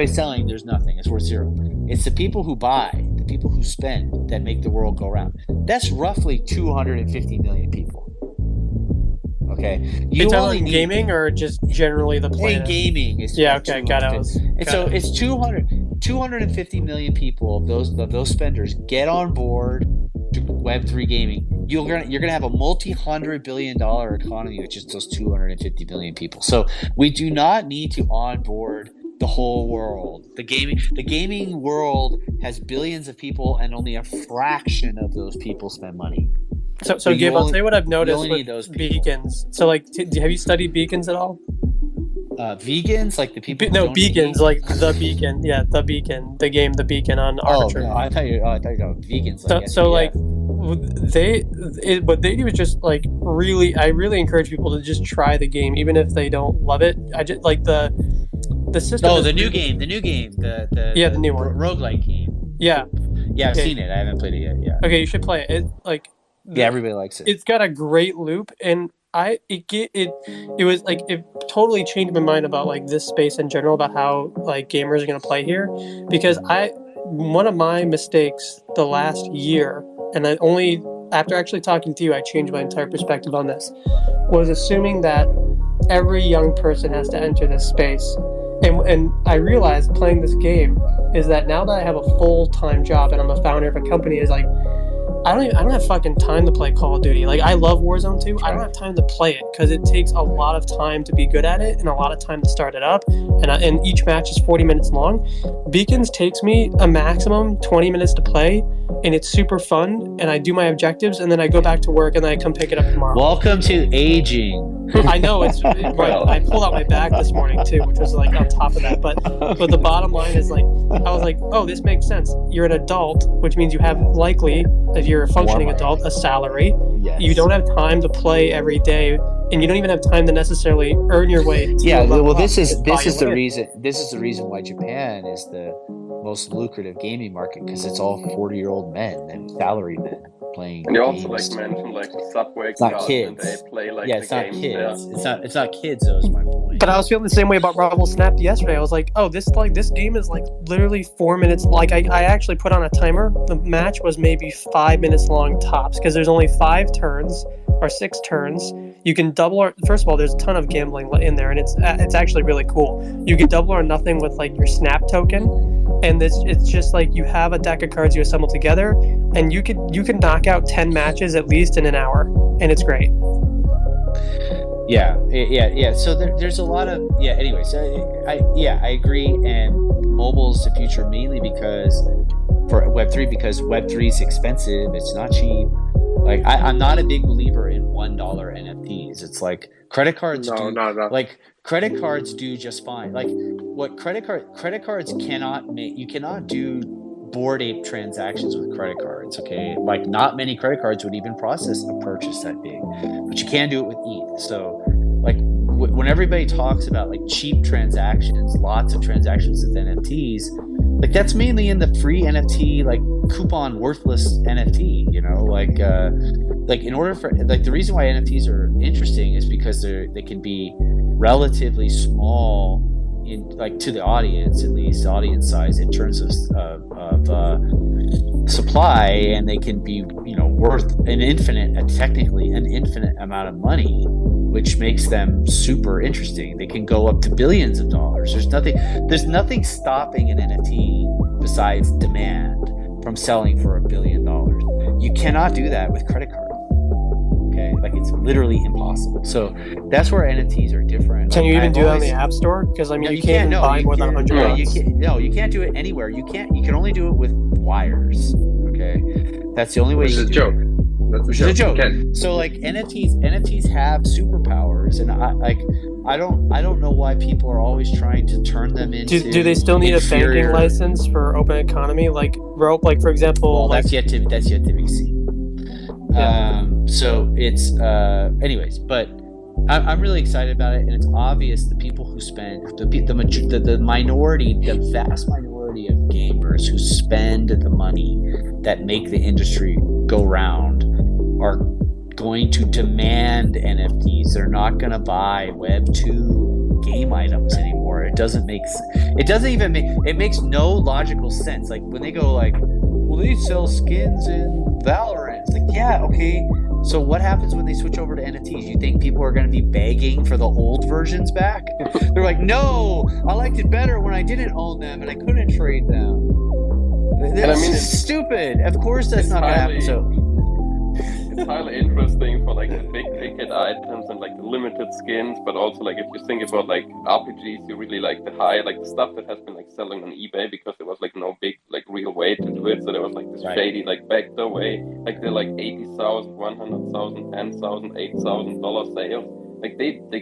selling, there's nothing. It's worth zero. It's the people who buy, the people who spend that make the world go round. That's roughly 250 million people. Okay, you only need gaming or just generally the planet? Gaming is okay, got it. And so it's 250 million people of those spenders get on board to Web3 gaming. You're gonna have a multi-$100 billion economy with just those 250 million people. So we do not need to onboard the whole world. The gaming world has billions of people, and only a fraction of those people spend money. So Gabe, I'll tell you what I've noticed with beacons. So, like, have you studied beacons at all? Vegans, like the people. No, beacons, like the beacon. Yeah, the beacon. The game, the beacon on Arbiter. Oh, no, I thought you were talking vegans. What they do is just like I really encourage people to just try the game, even if they don't love it. I just like the system. Oh, the new game, the new one, roguelike game. Yeah, I've seen it. I haven't played it yet. Yeah. Okay, you should play it. Everybody likes it. It's got a great loop, and it totally changed my mind about like this space in general, about how like gamers are gonna play here, because one of my mistakes the last year, and after actually talking to you, I changed my entire perspective on this, was assuming that every young person has to enter this space. And I realized playing this game is that now that I have a full-time job and I'm a founder of a company, is like I don't have fucking time to play Call of Duty. Like, I love Warzone 2. I don't have time to play it because it takes a lot of time to be good at it and a lot of time to start it up. And each match is 40 minutes long. Beacons takes me a maximum 20 minutes to play, and it's super fun. And I do my objectives, and then I go back to work, and then I come pick it up tomorrow. Welcome to aging. I know I pulled out my bag this morning too, which was like on top of that. But the bottom line is like, I was like, oh, this makes sense. You're an adult, which means you have likely, if you're a functioning adult, a salary. Yes. You don't have time to play every day, and you don't even have time to necessarily earn your way. This is the reason why Japan is the most lucrative gaming market, because it's all 40-year-old men and salary men playing. And you games. also mentioned the Subway. It's not kids. And they play it's not games, kids. Yeah. It's not kids. Though, is my point. But I was feeling the same way about Marvel Snap yesterday. I was like, oh, this game is like literally 4 minutes. Like I actually put on a timer. The match was maybe 5 minutes long tops, because there's only 5 turns or 6 turns. You can double or first of all, there's a ton of gambling in there, and it's actually really cool. You can double or nothing with like your Snap token, and it's just like you have a deck of cards you assemble together, and you can knock out 10 matches at least in an hour, and it's great. Yeah. So there's a lot of Anyways, I agree, and mobile's the future mainly because for Web3, because Web3 is expensive. It's not cheap. Like I'm not a big believer in $1 NFTs. It's like credit cards. No. Like credit cards do just fine. Like what credit cards cannot make. You cannot do Bored Ape transactions with credit cards. Okay, like not many credit cards would even process a purchase that big, but you can do it with ETH. So like when everybody talks about like cheap transactions, lots of transactions with NFTs, like that's mainly in the free NFT, like coupon worthless NFT, like in order for like the reason why NFTs are interesting is because they can be relatively small in like to the audience, at least audience size in terms of supply, and they can be worth technically an infinite amount of money, which makes them super interesting. They can go up to billions of dollars. There's nothing stopping an NFT besides demand from selling for $1 billion. You cannot do that with credit cards. Okay, like it's literally impossible. So that's where NFTs are different. Can you even do that on the App Store? Because I mean, you can't buy more than 100 bucks. You can't do it anywhere. You can only do it with wires. Okay, that's the only way. It's a joke. It's a joke. So like NFTs have superpowers, and I don't know why people are always trying to turn them into. Do they still need a banking license for open economy, like for example? Well, that's yet to be seen. Yeah. So it's anyways, but I'm really excited about it, and it's obvious the people who spend the minority, the vast minority of gamers who spend the money that make the industry go round are going to demand NFTs. They're not going to buy Web 2 game items anymore. It doesn't make. It doesn't even make. It makes no logical sense. Like when they go like, well, they sell skins in Valorant. It's like, yeah, okay. So what happens when they switch over to NFTs? You think people are going to be begging for the old versions back? They're like, no, I liked it better when I didn't own them and I couldn't trade them. That's it's stupid. Of course, that's not going to happen. So. It's highly interesting for like the big ticket items and like the limited skins, but also like if you think about like RPGs, you really like the stuff that has been like selling on eBay because there was like no big like real way to do it, so there was like this shady like backdoor way, like they're like $80,000, $100,000, $10,000, $8,000 sales. Like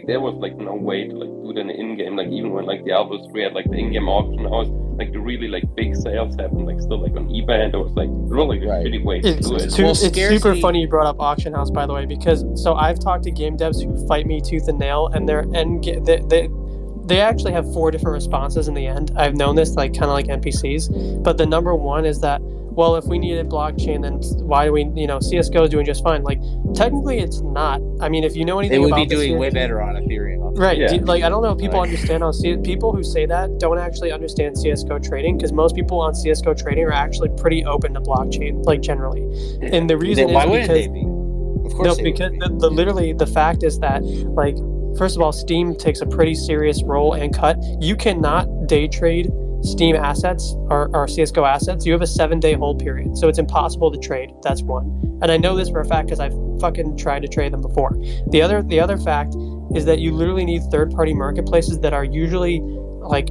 there was like no way to like do it in the in-game. Like even when like Diablo 3 had like the in-game auction house, like the really like big sales happened like still like on eBay, and it was like really a shitty way to do it. It's super funny you brought up auction house, by the way, because so I've talked to game devs who fight me tooth and nail, and they actually have 4 different responses in the end. I've known this, like kind of like NPCs, but the number one is that, well, if we needed blockchain, then why do we, CSGO is doing just fine. Like, technically it's not. I mean, if you know anything about they would be doing way better on Ethereum. Right. Yeah. Like, I don't know if people understand people who say that don't actually understand CSGO trading, because most people on CSGO trading are actually pretty open to blockchain, like generally. And the reason why is wouldn't because... they be? Of course because literally the fact is that, like, first of all, Steam takes a pretty serious role and cut. You cannot day trade Steam assets or CSGO assets. You have a 7-day hold period, so it's impossible to trade. That's one, and I know this for a fact because I've fucking tried to trade them before. The other fact is that you literally need third-party marketplaces that are usually like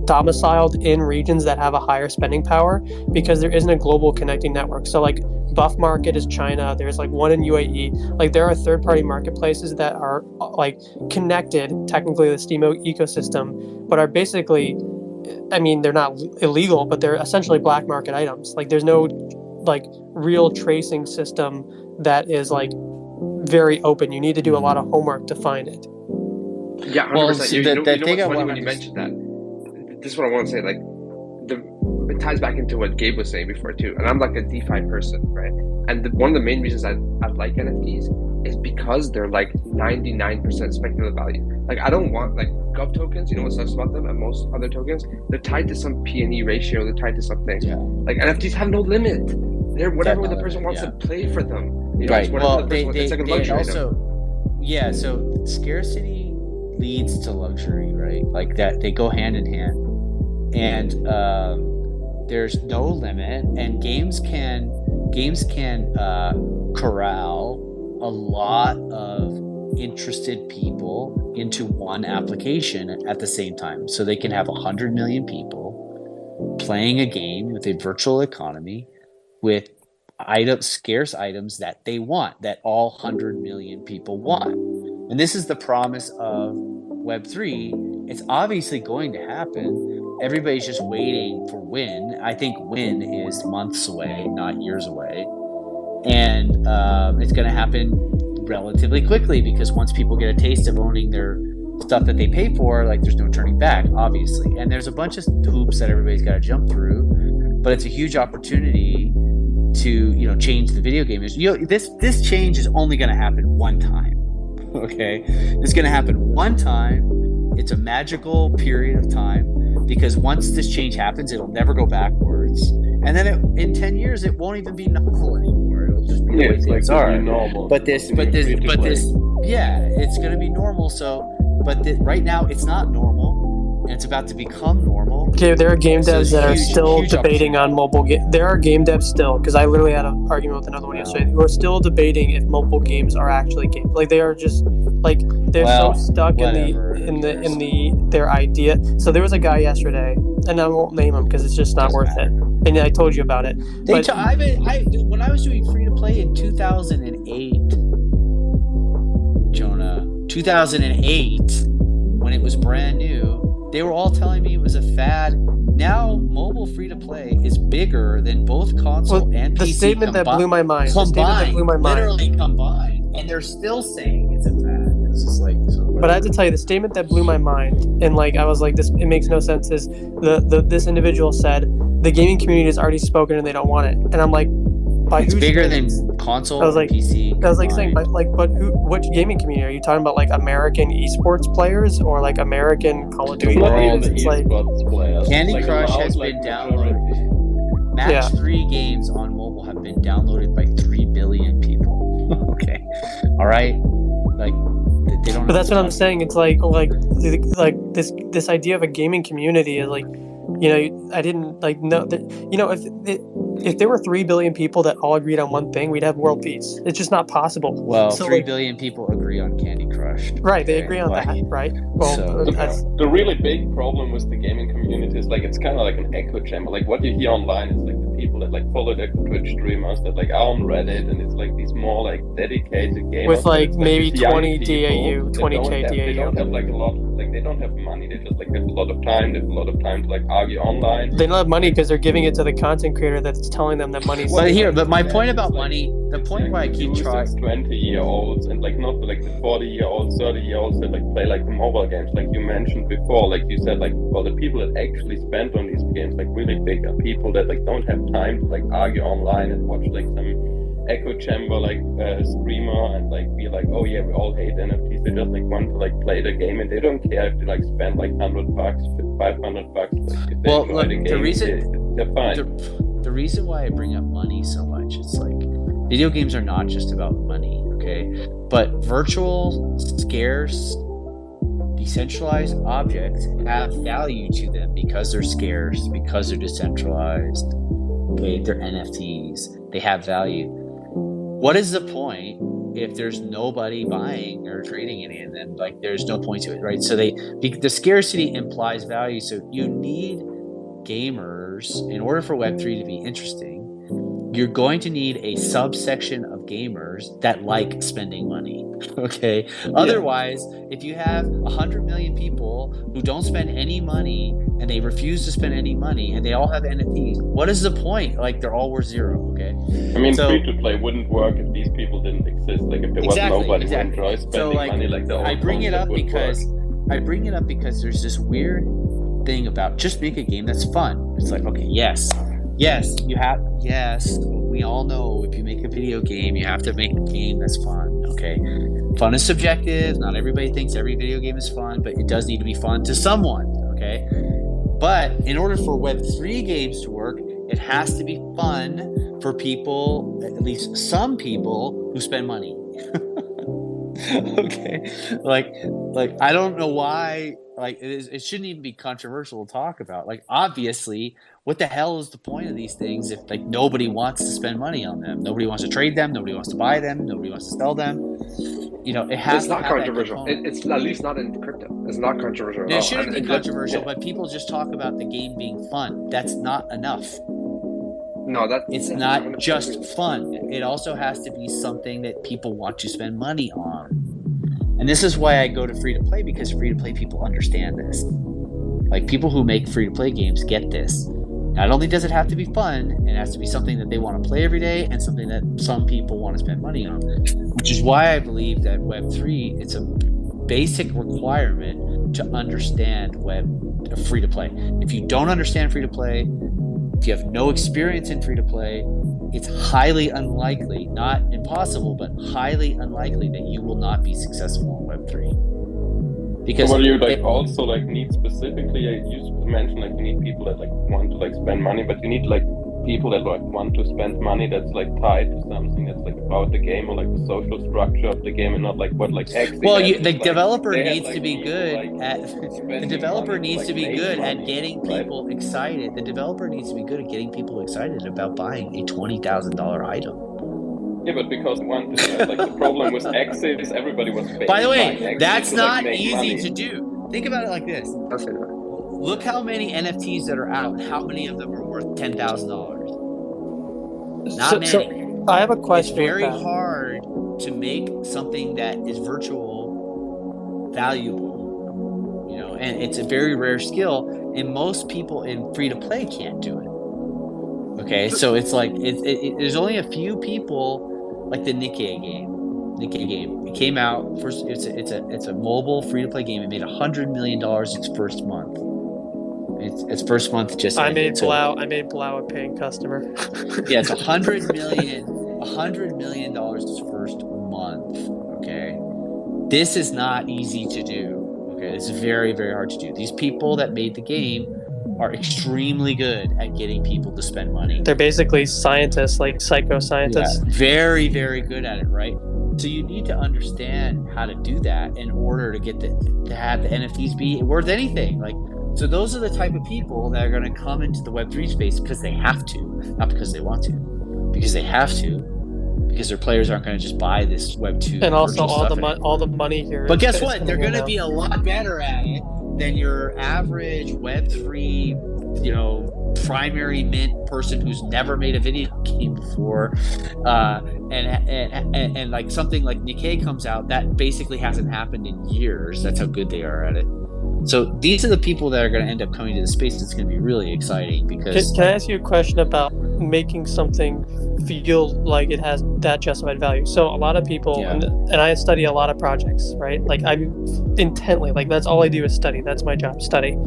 domiciled in regions that have a higher spending power, because there isn't a global connecting network. So like Buff Market is China, there's like one in UAE. Like there are third-party marketplaces that are like connected technically to the Steam ecosystem, but are basically, I mean, they're not illegal, but they're essentially black market items. Like there's no like real tracing system that is like very open. You need to do a lot of homework to find it. Yeah, 100%. Well, you know the what's thing I funny want when to you mentioned that? This is what I want to say. Like, it ties back into what Gabe was saying before too. And I'm like a DeFi person, right? And one of the main reasons I like NFTs is because they're like 99% speculative value. Like, I don't want like Gov tokens. You know what sucks about them? And most other tokens, they're tied to some P&E ratio. They're tied to something. Yeah. Like NFTs have no limit. They're whatever the person wants to play for them. You know, right. Well, it's like a luxury item. Yeah. So scarcity leads to luxury, right? Like that, they go hand in hand. And there's no limit, and games can corral a lot of interested people into one application at the same time. So they can have 100 million people playing a game with a virtual economy with scarce items that they want, that all 100 million people want. And this is the promise of Web3. It's obviously going to happen. Everybody's just waiting for when. I think when is months away, not years away. And it's going to happen relatively quickly, because once people get a taste of owning their stuff that they pay for, like, there's no turning back, obviously. And there's a bunch of hoops that everybody's got to jump through, but it's a huge opportunity to, change the video game. This change is only going to happen one time. Okay, it's going to happen one time. It's a magical period of time, because once this change happens, it'll never go backwards. And then in 10 years, it won't even be novel anymore. It'll just be the way things are. Normal. But this, yeah, it's going to be normal. So, right now, it's not normal, and it's about to become normal. Okay, there are game devs that are still debating on mobile games. There are game devs still, because I literally had an argument with another one yesterday, who are still debating if mobile games are actually games. Like, they are just like, they're so stuck in their idea. So there was a guy yesterday, and I won't name him because it's just not worth it. And I told you about it. When I was doing free to play in 2008, Jonah, 2008, when it was brand new, they were all telling me it was a fad. Now, mobile free to play is bigger than both console and PC. The statement that blew my mind. Literally combined, and they're still saying it's a fad. It's just like. But I have to tell you, the statement that blew my mind, and like I was like, it makes no sense. Is this individual said the gaming community has already spoken and they don't want it, and I'm like, by It's whose bigger standards? than console I was and like- PC. I was like saying, combined. but which gaming community are you talking about? Like American esports players or like American Call of The Duty It's not world- even players? the It's like esports players. Candy Like, Crush allowed, has like, been majority. downloaded. Match Yeah. 3 games on mobile have been downloaded by 3 billion people. Okay, all right, like they don't. But know that's what I'm saying. It's like this idea of a gaming community is like, I didn't like know that. If there were 3 billion people that all agreed on one thing, we'd have world peace. It's just not possible. Well, So, 3 like- billion people agree on Candy Crush. Right? They Okay, agree on like, that, right? Well, so- that's, The really big problem with the gaming community is like it's kind of like an echo chamber. Like what you hear online is like the people that like follow the Twitch streamers that like are on Reddit, and it's like these more like dedicated gamers with like It's maybe these young 20 people DAU, that 20k They don't DAU. have like a lot. Like they don't have money. They just like have a lot of time. They have a lot of time to like argue online. They don't have money because they're giving it to the content creator that's telling them that money's. But my point about It's like- money, the point why I keep trying. 20-year-olds and like not like the 40-year-olds, 30-year-olds that like play like the mobile games, like you mentioned before. Like you said, like well, the people that actually spend on these games like really big are people that like don't have time to like argue online and watch like some echo chamber like streamer and like be like, oh yeah, we all hate NFTs. They just like want to like play the game and they don't care if they like spend like $100, $500. Like, if they Well, enjoy look, the the game, reason- they're fine. The reason why I bring up money so much, it's like video games are not just about money, okay? But virtual, scarce, decentralized objects have value to them because they're scarce, because they're decentralized. Okay, they're NFTs. They have value. What is the point if there's nobody buying or trading any of them? Like, there's no point to it, right? So the scarcity implies value. So you need gamers in order for Web3 to be interesting. You're going to need a subsection of gamers that like spending money. Okay. Otherwise, if you have 100 million people who don't spend any money and they refuse to spend any money and they all have NFTs, what is the point? Like, they're all worth zero. Okay. I mean, So- free to play wouldn't work if these people didn't exist. Like if there was nobody who enjoys spending So, like, money, like the I old bring it up concept would because work. there's this weird thing about just make a game that's fun. It's like, okay, yes, we all know if you make a video game, you have to make a game that's fun. Okay, fun is subjective. Not everybody thinks every video game is fun, but it does need to be fun to someone. Okay, but in order for Web3 games to work, it has to be fun for people, at least some people, who spend money. Okay, like I don't know why. Like it shouldn't even be controversial to talk about. Like, obviously, what the hell is the point of these things if like nobody wants to spend money on them? Nobody wants to trade them. Nobody wants to buy them. Nobody wants to sell them. It has. It's not to have that controversial. component. It's at least not in crypto. It's not controversial. at It all. shouldn't And be it- controversial, yeah. but people just talk about the game being fun. That's not enough. No, that's It's I'm not gonna just agree. fun. It also has to be something that people want to spend money on. And this is why I go to free to play, because free to play people understand this. Like, people who make free to play games get this. Not only does it have to be fun, it has to be something that they want to play every day and something that some people want to spend money on. Which is why I believe that Web3, it's a basic requirement to understand free to play. If you don't understand free to play, if you have no experience in free to play, it's highly unlikely, not impossible, but highly unlikely that you will not be successful in Web3. Because So what do you like also like need specifically? You mentioned like you need people that like want to like spend money, but you need like people that like want to spend money that's like tied to something that's like about the game or like the social structure of the game, and not like what like X. well, has. the Like, developer they have, needs like, to be people, good like, at the spending developer money, needs like, to be make good at money, getting right? people excited. The developer needs to be good at getting people excited about buying a $20,000 item. Yeah, but because one thing, like the problem with X is everybody was. By the buying way, X that's to, like, not make easy money. to do. Think about it like this. I'll say that. Look how many NFTs that are out. How many of them are worth $10,000? Not many. So I have a It's question. with very that. hard to make something that is virtual valuable, and it's a very rare skill, and most people in free to play can't do it. Okay, so it's like there's only a few people, like the Nikkei game. It came out first. It's a mobile free to play game. It made $100 million its first month. Its first month just I ended. made Blau a paying customer. Yeah, it's $100 million its first month. Okay, this is not easy to do. Okay, it's very, very hard to do. These people that made the game are extremely good at getting people to spend money. They're basically scientists, like psycho scientists. Yeah, very, very good at it, right? So you need to understand how to do that in order to get to have the NFTs be worth anything. Like, so those are the type of people that are going to come into the Web3 space because they have to, not because they want to, because they have to, because their players aren't going to just buy this Web2. And also all the money here. But guess what? They're going to be a lot better at it than your average Web3, primary mint person who's never made a video game before. And like something like Nikkei comes out, that basically hasn't happened in years. That's how good they are at it. So these are the people that are going to end up coming to the space. It's going to be really exciting because... Can I ask you a question about making something feel like it has that justified value? So a lot of people, Yeah. and I study a lot of projects, right? Like I'm intently, like that's all I do is study. That's my job, study.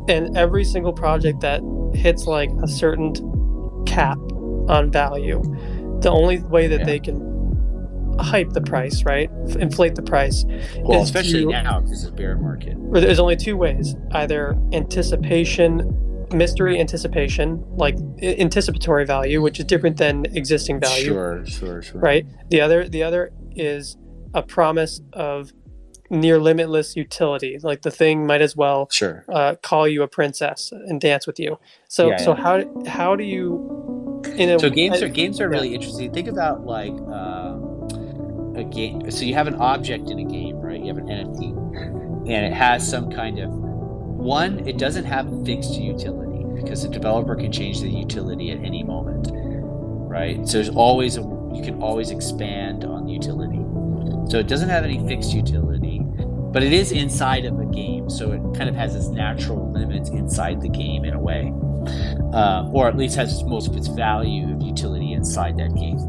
And every single project that hits like a certain cap on value, the only way that they can hype the price, right? Inflate the price. Well, especially now because it's a bear market. There's only two ways: either mystery anticipation, like anticipatory value, which is different than existing value. Sure. Right. The other is a promise of near limitless utility. Like the thing might as well call you a princess and dance with you. So how do you? Games are really interesting. Think about like a game. So you have an object in a game, right? You have an NFT, and it has some kind of it doesn't have fixed utility because the developer can change the utility at any moment, right? So there's always you can always expand on the utility. So it doesn't have any fixed utility, but it is inside of a game, so it kind of has its natural limits inside the game in a way, or at least has most of its value of utility inside that game.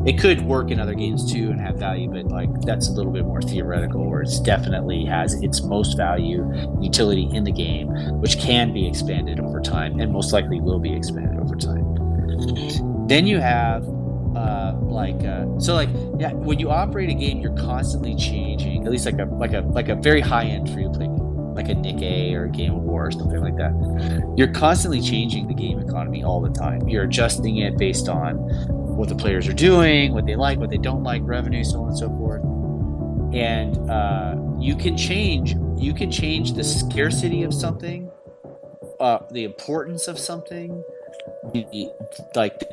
It could work in other games too and have value, but like that's a little bit more theoretical, where it definitely has its most value utility in the game, which can be expanded over time and most likely will be expanded over time. Then you have when you operate a game, you're constantly changing, at least like a very high-end free-to-play game, like a Nikkei or a Game of War or something like that. You're constantly changing the game economy all the time. You're adjusting it based on what the players are doing, what they like, what they don't like, revenue, so on and so forth. And you can change the scarcity of something, the importance of something, the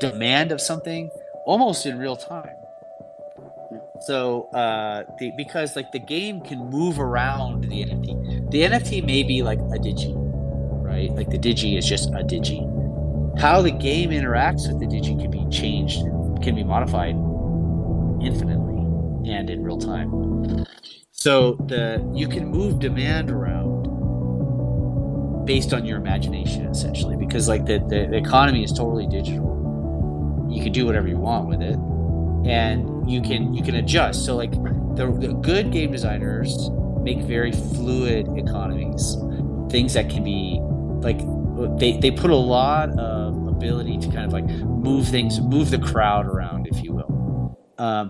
demand of something, almost in real time. So because like the game can move around the NFT. The NFT may be like a digi, right? Like the digi is just a digi. How the game interacts with the digi can be changed, can be modified infinitely and in real time. So you can move demand around based on your imagination, essentially, because like the economy is totally digital. You can do whatever you want with it, and you can adjust. So like the good game designers make very fluid economies, things that can be like they put a lot of ability to kind of like move the crowd around, if you will.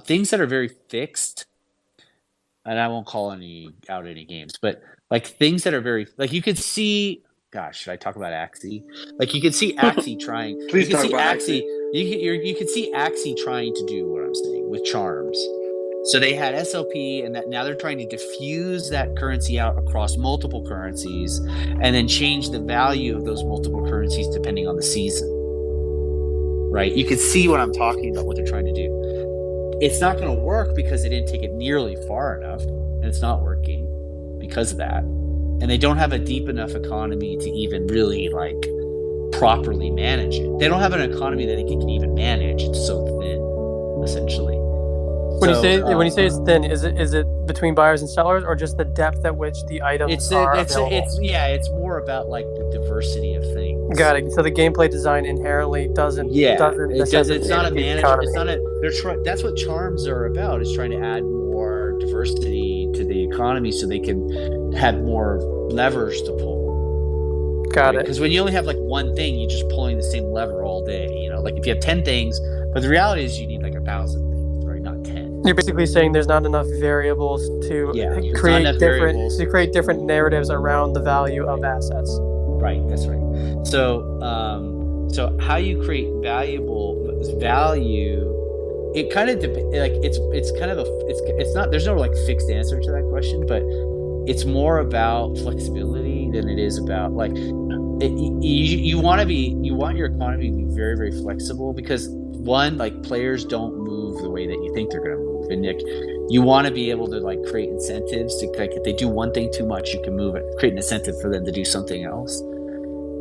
Things that are very fixed, and I won't call out any games, but like things that are very, like you could see, gosh, should I talk about Axie? Like you could see Axie trying. Please you talk could see about Axie. You could see Axie trying to do what I'm saying with Charms. So they had SLP, and that now they're trying to diffuse that currency out across multiple currencies, and then change the value of those multiple currencies depending on the season. Right? You can see what I'm talking about, what they're trying to do. It's not going to work because they didn't take it nearly far enough, and it's not working because of that. And they don't have a deep enough economy to even really like properly manage it. They don't have an economy that they can even manage. It's so thin, essentially. When you say it's thin, is it between buyers and sellers, or just the depth at which the items are available? It's more about like the diversity of things. Got it. So the gameplay design inherently doesn't. It's not a management. That's what Charms are about. Is trying to add more diversity to the economy so they can have more levers to pull. Got it. Because when you only have like one thing, you're just pulling the same lever all day. You know, like if you have 10 things, but the reality is you need like 1,000 things, right? Not 10. You're basically saying there's not enough variables to There's create not enough different variables. to create different narratives around the value of assets. Right, that's right. So, so how you create value, it kind of like it's kind of it's not, there's no like fixed answer to that question, but it's more about flexibility than it is about like you want your economy to be very, very flexible, because one, like players don't move the way that you think they're going to move, and Nick, you want to be able to like create incentives to, like, if they do one thing too much, you can move it, create an incentive for them to do something else.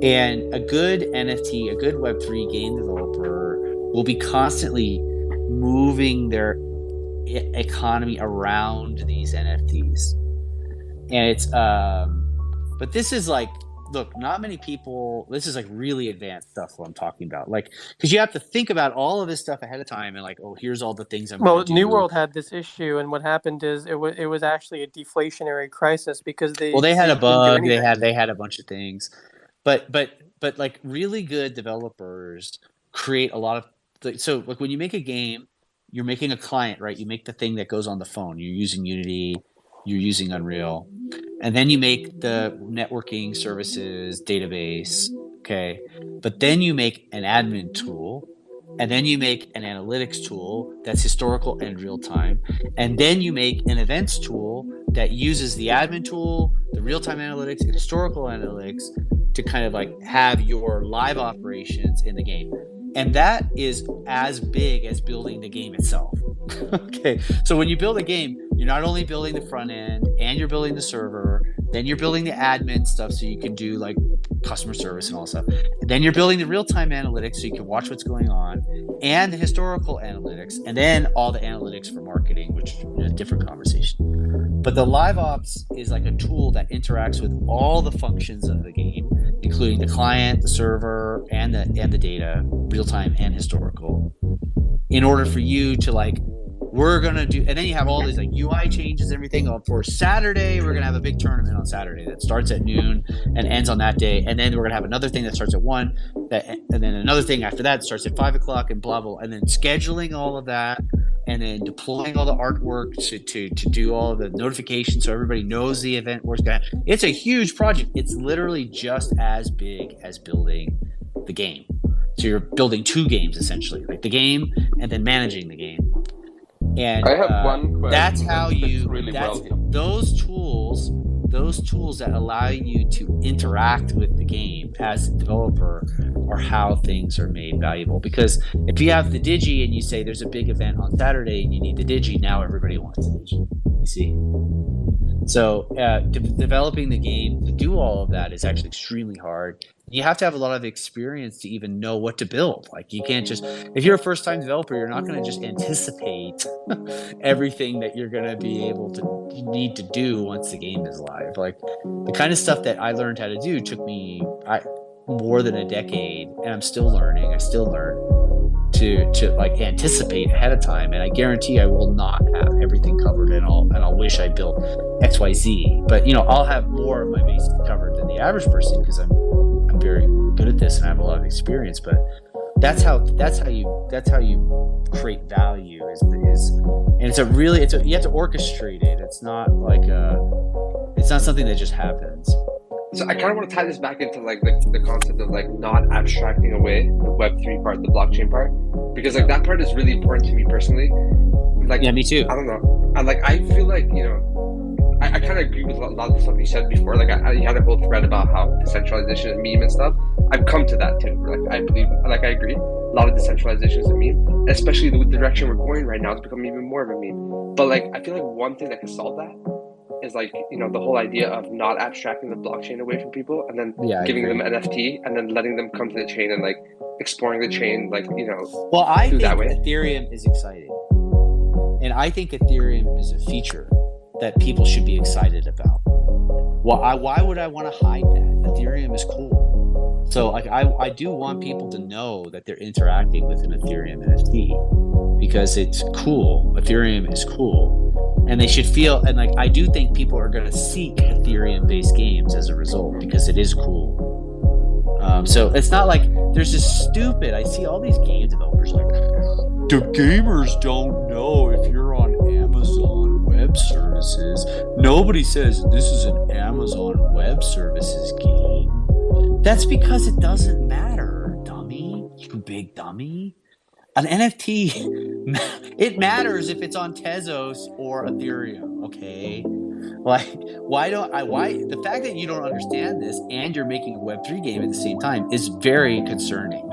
And a good NFT, a good Web3 game developer will be constantly moving their economy around these NFTs. And it's, but this is like, look, not many people, this is like really advanced stuff what I'm talking about. Like, because you have to think about all of this stuff ahead of time and like, oh, here's all the things I'm Well, going to do. New World had this issue, and what happened is it was actually a deflationary crisis because they Well, they had a didn't do bug, anything. they had a bunch of things. But like really good developers create a lot of, so like when you make a game, you're making a client, right? You make the thing that goes on the phone. You're using Unity, you're using Unreal, and then you make the networking services database, okay? But then you make an admin tool, and then you make an analytics tool that's historical and real time, and then you make an events tool that uses the admin tool, the real time analytics, and historical analytics to kind of like have your live operations in the game. And that is as big as building the game itself. Okay, so when you build a game, you're not only building the front end and you're building the server, then you're building the admin stuff so you can do like customer service and all that stuff. And then you're building the real-time analytics so you can watch what's going on, and the historical analytics, and then all the analytics for marketing, which is a different conversation. But the live ops is like a tool that interacts with all the functions of the game, including the client, the server, and the data, real-time and historical, in order for you to like, we're gonna do, and then you have all these like UI changes and everything. For Saturday, we're gonna have a big tournament on Saturday that starts at noon and ends on that day, and then we're gonna have another thing that starts at 1, and then another thing after that starts at 5 o'clock, and blah blah. And then scheduling all of that, and then deploying all the artwork to do all of the notifications so everybody knows the event where it's going. It's a huge project. It's literally just as big as building the game. So you're building 2 games essentially, like the game and then managing the game. And I have one question. That's how that fits you. really That's well here. those tools that allow you to interact with the game as a developer are how things are made valuable. Because if you have the Digi and you say there's a big event on Saturday and you need the Digi, now everybody wants the Digi. You see. So developing the game to do all of that is actually extremely hard. You have to have a lot of experience to even know what to build. Like you can't just, if you're a first-time developer, you're not going to just anticipate everything that you're going to be able to need to do once the game is live. Like the kind of stuff that I learned how to do took me more than a decade, and I'm still learning. I still learn to like anticipate ahead of time, and I guarantee I will not have everything covered, and I'll wish I built XYZ, but you know, I'll have more of my bases covered than the average person because I'm very good at this and I have a lot of experience. But that's how you create value is and you have to orchestrate it. It's not like it's not something that just happens. So I kind of want to tie this back into like the concept of like not abstracting away the Web3 part, the blockchain part, because like that part is really important to me personally. Like, Yeah, me too. I don't know. I feel like, you know, I kind of agree with a lot of the stuff you said before. Like you had a whole thread about how decentralization and meme and stuff. I've come to that too. Like I believe, like I agree, a lot of decentralization is a meme, especially the direction we're going right now. It's becoming even more of a meme. But like I feel like one thing that can solve that is like, you know, the whole idea of not abstracting the blockchain away from people and then giving them NFT and then letting them come to the chain and like exploring the chain, like, you know. Well, I think that way. Ethereum is exciting, and I think Ethereum is a feature that people should be excited about. Why would I want to hide that? Ethereum is cool. So like I do want people to know that they're interacting with an Ethereum NFT because it's cool. Ethereum is cool. And they should feel, and like I do think people are going to seek Ethereum based games as a result because it is cool. So it's not like there's this stupid. I see all these game developers like the gamers don't know if you're on Amazon Web Services. Nobody says this is an Amazon Web Services game. That's because it doesn't matter, dummy. You big dummy. An NFT, it matters if it's on Tezos or Ethereum, okay? Like, why the fact that you don't understand this and you're making a Web3 game at the same time is very concerning.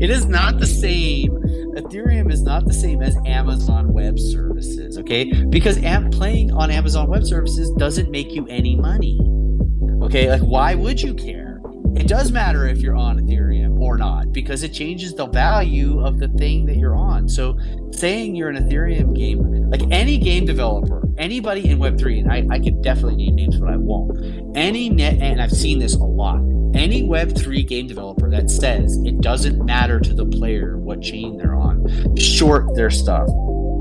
It is not the same. Ethereum is not the same as Amazon Web Services, okay? Because playing on Amazon Web Services doesn't make you any money, okay? Like, why would you care? It does matter if you're on Ethereum or not, because it changes the value of the thing that you're on. So saying you're an Ethereum game, like any game developer, anybody in Web3, and I could definitely name names, but I won't. And I've seen this a lot, any Web3 game developer that says it doesn't matter to the player what chain they're on, short their stuff.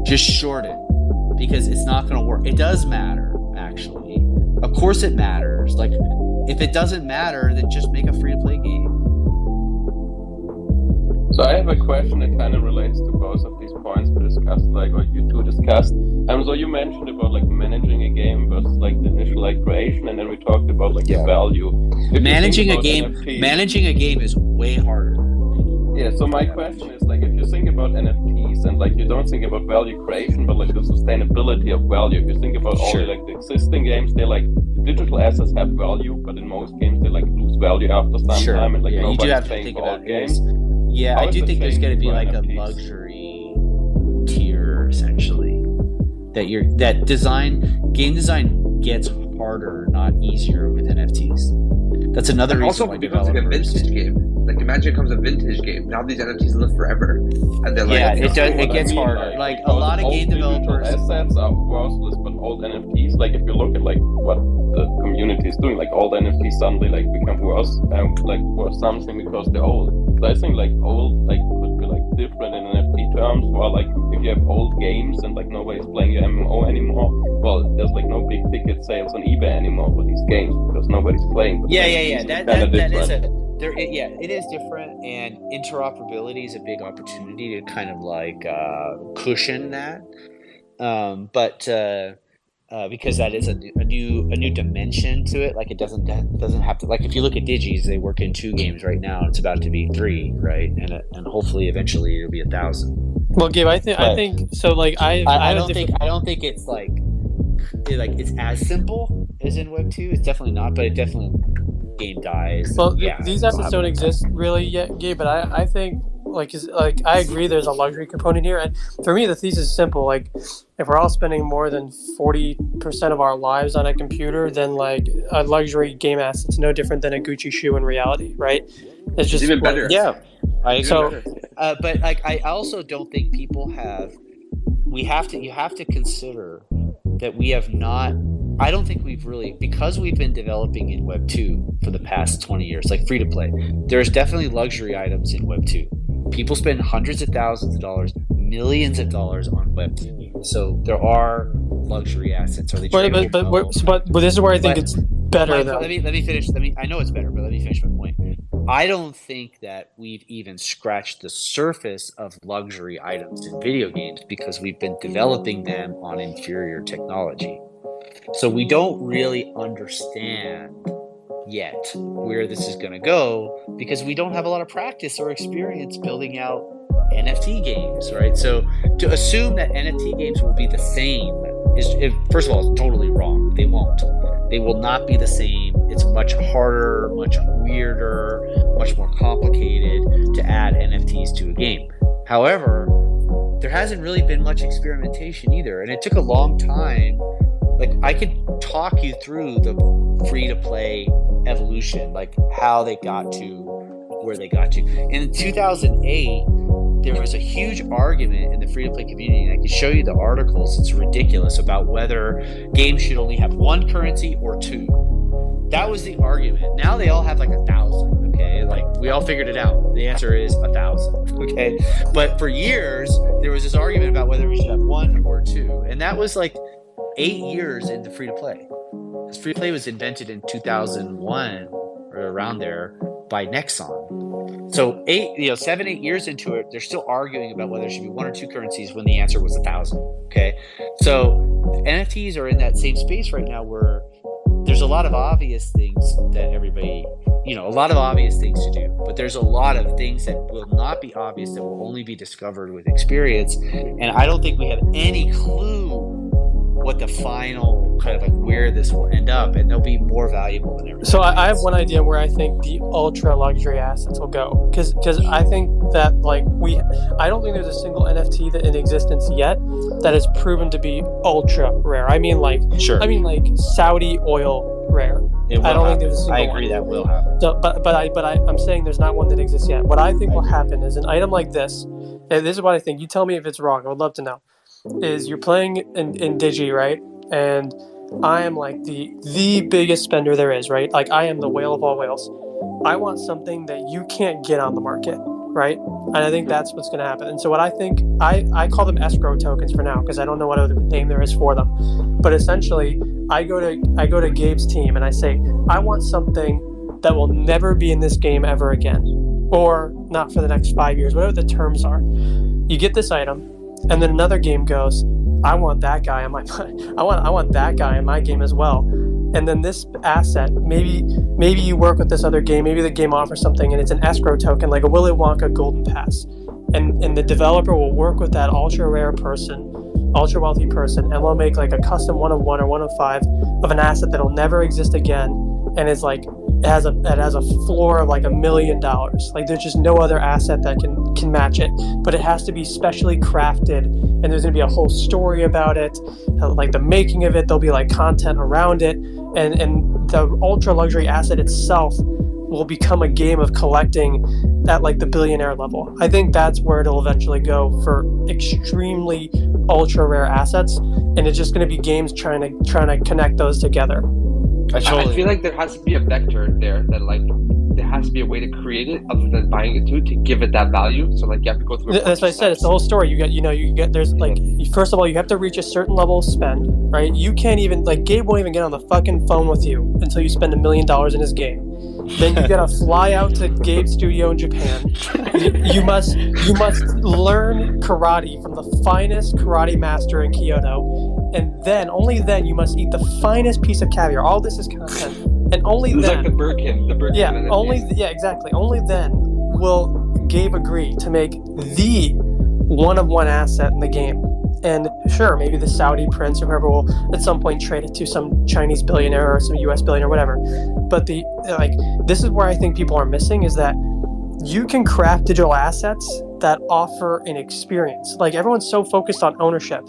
Just short it, because it's not going to work. It does matter, actually. Of course it matters. Like, if it doesn't matter, then just make a free-to-play game. So I have a question that kind of relates to both of these points we discussed, like what you two discussed. So you mentioned about like managing a game versus like the initial like creation, and then we talked about like the value. Managing a game is way harder. Yeah. So my question is like, if you think about NFTs and like you don't think about value creation, but like the sustainability of value. If you think about all the existing games, they're like digital assets have value, but in most games they like lose value after some time, and like nobody's playing all games. Yeah, I do think there's going to be like NFTs? A luxury tier essentially. Game design gets harder, not easier with NFTs. That's another reason also why becomes like a vintage game. Like imagine it becomes a vintage game. Now these NFTs live forever, and they're like it gets harder. Like a lot of game developers, assets are worthless, but old NFTs. Like if you look at like what the community is doing, like all the NFTs suddenly like become worth something because they're old. So I think like old like could be like different in NFT terms. Or like if you have old games and like nobody's playing your MMO anymore, well, there's like no big ticket sales on eBay anymore for these games because nobody's playing. That is it is different, and interoperability is a big opportunity to kind of like cushion that. Because that is a new dimension to it. Like it doesn't have to, like if you look at Digis, they work in 2 games right now, and it's about to be 3, right? And hopefully eventually it'll be 1,000. Well, Gabe, I think so. Like I don't think it's like it's as simple as in Web 2. It's definitely not, but it definitely game dies. Well, these assets don't exist really yet, Gabe. But I think I agree. There's a luxury component here, and for me, the thesis is simple. Like, if we're all spending more than 40% of our lives on a computer, then like a luxury game asset's no different than a Gucci shoe in reality, right? It's just even better. Yeah, I agree. So, but like, I also don't think people have. You have to consider that we have not. I don't think we've really, because we've been developing in Web 2 for the past 20 years, like free to play. There's definitely luxury items in Web 2. People spend hundreds of thousands of dollars, millions of dollars on Web 2. So there are luxury assets. Or they but this is where I think it's better. Let me finish. I know it's better, but let me finish my point. I don't think that we've even scratched the surface of luxury items in video games because we've been developing them on inferior technology. So we don't really understand yet where this is going to go because we don't have a lot of practice or experience building out NFT games, right? So to assume that NFT games will be the same is, first of all, it's totally wrong. They won't. They will not be the same. It's much harder, much weirder, much more complicated to add NFTs to a game. However, there hasn't really been much experimentation either, and it took a long time. Like, I could talk you through the free-to-play evolution, like how they got to where they got to. In 2008, there was a huge argument in the free-to-play community, and I can show you the articles. It's ridiculous about whether games should only have 1 currency or 2. That was the argument. Now they all have like 1,000. Okay, like we all figured it out. The answer is 1,000. Okay, but for years there was this argument about whether we should have 1 or 2, and that was like 8 years into free-to-play. Because free-to-play was invented in 2001 or around there by Nexon. So 7-8 years into it, they're still arguing about whether there should be one or two currencies when the answer was 1,000. Okay, so NFTs are in that same space right now where there's a lot of obvious things that everybody, a lot of obvious things to do, but there's a lot of things that will not be obvious that will only be discovered with experience. And I don't think we have any clue what the final kind of like where this will end up, and they'll be more valuable than ever. So I have one idea where I think the ultra luxury assets will go, because I think that I don't think there's a single NFT that in existence yet that is proven to be ultra rare. I mean like Saudi oil rare. I don't think there's a single I agree one. that will happen. So, I'm saying there's not one that exists yet. What I think will happen is an item like this, and this is what I think. You tell me if it's wrong. I would love to know. Is you're playing in Digi, right? And I am like the biggest spender there is, right? Like I am the whale of all whales. I want something that you can't get on the market, right? And I think that's what's going to happen. And so what I think, I call them escrow tokens for now because I don't know what other name there is for them. But essentially, I go to Gabe's team and I say, I want something that will never be in this game ever again, or not for the next 5 years, whatever the terms are. You get this item. And then another game goes, I want that guy on my I want that guy in my game as well. And then this asset, maybe you work with this other game, maybe the game offers something and it's an escrow token, like a Willy Wonka Golden Pass. And the developer will work with that ultra rare person, ultra wealthy person, and we'll make like a custom 1 of 1 or 1 of 5 of an asset that'll never exist again, and is like it has a floor of like $1 million. Like there's just no other asset that can match it, but it has to be specially crafted, and there's gonna be a whole story about it, like the making of it. There'll be like content around it, and the ultra luxury asset itself will become a game of collecting at like the billionaire level. I think that's where it'll eventually go for extremely ultra rare assets, and it's just going to be games trying to connect those together. I feel like there has to be a vector there that like there has to be a way to create it other than buying it to give it that value. So like you have to go through. That's what I said. It's the whole story. You get there's like, first of all, you have to reach a certain level of spend, right? You can't even like Gabe won't even get on the fucking phone with you until you spend $1 million in his game. Then you gotta fly out to Gabe's studio in Japan. You must learn karate from the finest karate master in Kyoto, and then only then you must eat the finest piece of caviar. All this is content, and only it's then. like the Birkin. Exactly. Only then will Gabe agree to make the 1 of 1 asset in the game. And sure, maybe the Saudi prince or whoever will at some point trade it to some Chinese billionaire or some US billionaire, whatever. But this is where I think people are missing, is that you can craft digital assets that offer an experience. Like everyone's so focused on ownership,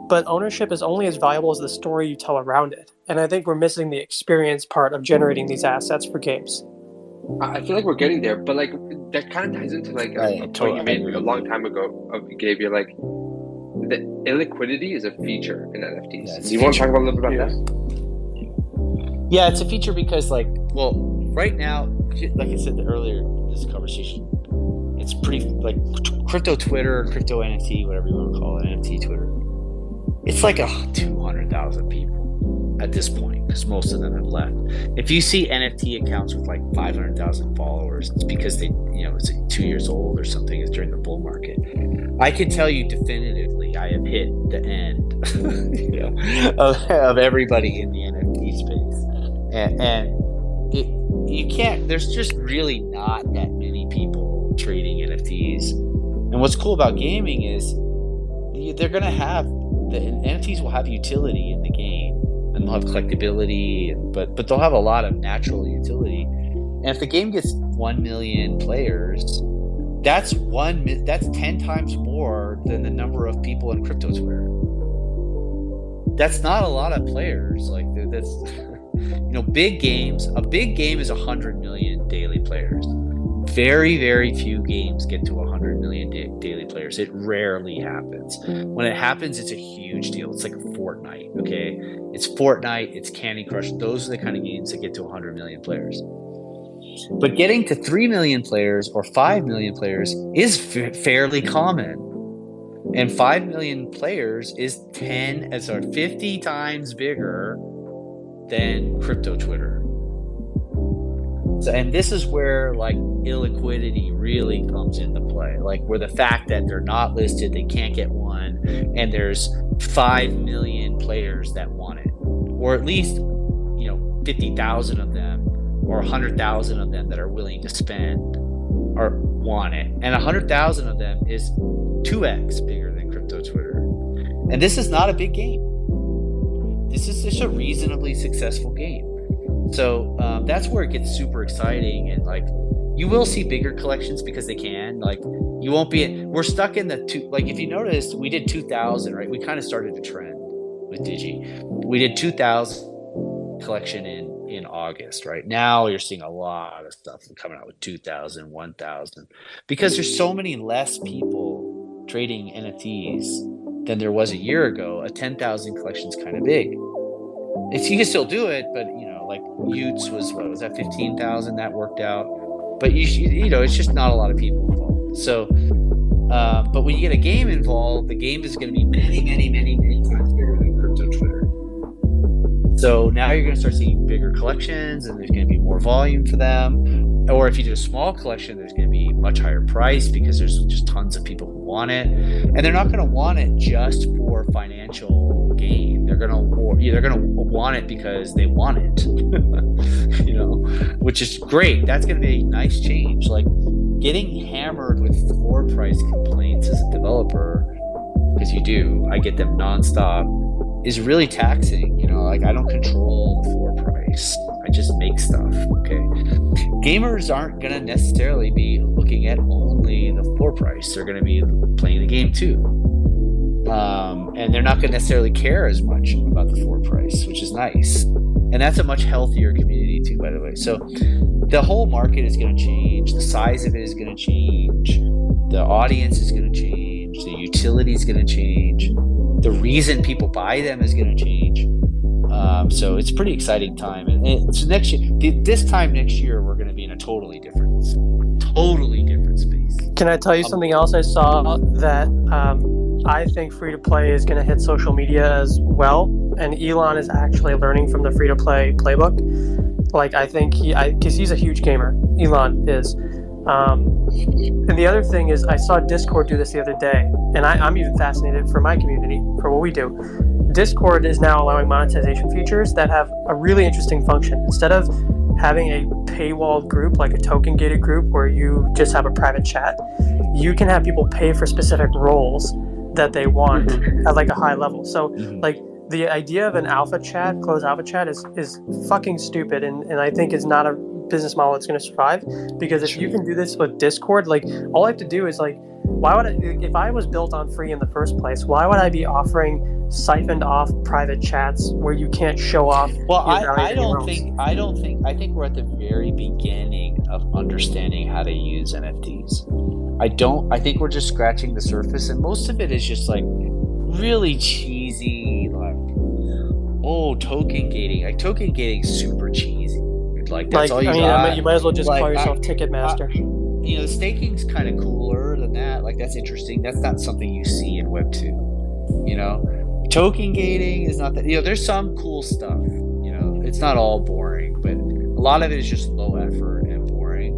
but ownership is only as valuable as the story you tell around it. And I think we're missing the experience part of generating these assets for games. I feel like we're getting there, but like that kind of ties into like a point you made a long time ago of Gabe. You're like, the illiquidity is a feature in NFTs. Yeah, Do you want to talk a little bit about that? Yeah, it's a feature because right now, like I said earlier in this conversation, it's pretty like crypto Twitter, crypto NFT, whatever you want to call it, NFT Twitter. It's like 200,000 people at this point because most of them have left. If you see NFT accounts with like 500,000 followers, it's because they, it's like 2 years old or something. It's during the bull market. I can tell you definitively, I have hit the end, of everybody in the NFT space, and you can't. There's just really not that many people trading NFTs. And what's cool about gaming is they're gonna have the NFTs will have utility in the game, and they'll have collectability, but they'll have a lot of natural utility. And if the game gets 1 million players, that's 10 times more than the number of people in crypto Twitter. That's not a lot of players. Like that's, big games. A big game is 100 million daily players. Very, very few games get to 100 million daily players. It rarely happens. When it happens, it's a huge deal. It's like Fortnite. Okay, it's Fortnite. It's Candy Crush. Those are the kind of games that get to 100 million players. But getting to 3 million players or 5 million players is fairly common. And 5 million players is 50 times bigger than crypto Twitter. So, and this is where like illiquidity really comes into play, like where the fact that they're not listed, they can't get one, and there's 5 million players that want it, or at least 50,000 of them, or 100,000 of them that are willing to spend or want it, and 100,000 of them is 2x bigger than crypto Twitter, and this is not a big game. This is just a reasonably successful game. So that's where it gets super exciting, and like you will see bigger collections because they can. Like you won't be. We're stuck in the two. Like if you noticed, we did 2,000, right? We kind of started a trend with Digi. We did 2,000 collection in August, right? Now you're seeing a lot of stuff coming out with 2,000, 1,000, because there's so many less people trading NFTs than there was a year ago. A 10,000 collection is kind of big. You can still do it, but like Utes was that 15,000 that worked out, but it's just not a lot of people involved. So, but when you get a game involved, the game is going to be many, many, many, many times bigger than crypto Twitter. So now you're going to start seeing bigger collections, and there's going to be more volume for them. Or if you do a small collection, there's going to be much higher price because there's just tons of people who want it, and they're not going to want it just for financial gain. They're going to want it because they want it, which is great. That's going to be a nice change. Like getting hammered with floor price complaints as a developer, because I get them nonstop, is really taxing. Like I don't control the floor price. I just make stuff. Okay. Gamers aren't going to necessarily be looking at only the floor price. They're going to be playing the game too. And they're not going to necessarily care as much about the floor price, which is nice. And that's a much healthier community too, by the way. So the whole market is going to change. The size of it is going to change. The audience is going to change. The utility is going to change. The reason people buy them is going to change. So it's a pretty exciting time. And so this time next year, we're going to be in a totally different space. Can I tell you something else I saw that I think free-to-play is going to hit social media as well, and Elon is actually learning from the free-to-play playbook. Like I think because he's a huge gamer, Elon is. And the other thing is I saw Discord do this the other day, and I'm even fascinated for my community, for what we do. Discord is now allowing monetization features that have a really interesting function. Instead of having a paywalled group, like a token gated group where you just have a private chat, you can have people pay for specific roles that they want at like a high level. So like the idea of an alpha chat, closed alpha chat is fucking stupid, and I think is not a business model that's going to survive, because if you can do this with Discord, like all I have to do is like, why would if I was built on free in the first place, why would I be offering siphoned off private chats where you can't show off? Well, I think we're at the very beginning of understanding how to use NFTs. I think we're just scratching the surface, and most of it is just like really cheesy, like token gating. Like token gating is super cheesy. Like that's all you got. You might as well just call yourself Ticketmaster. The staking's kind of cooler than that. Like that's interesting. That's not something you see in Web 2. Token gating is not that. There's some cool stuff. It's not all boring, but a lot of it is just low effort and boring.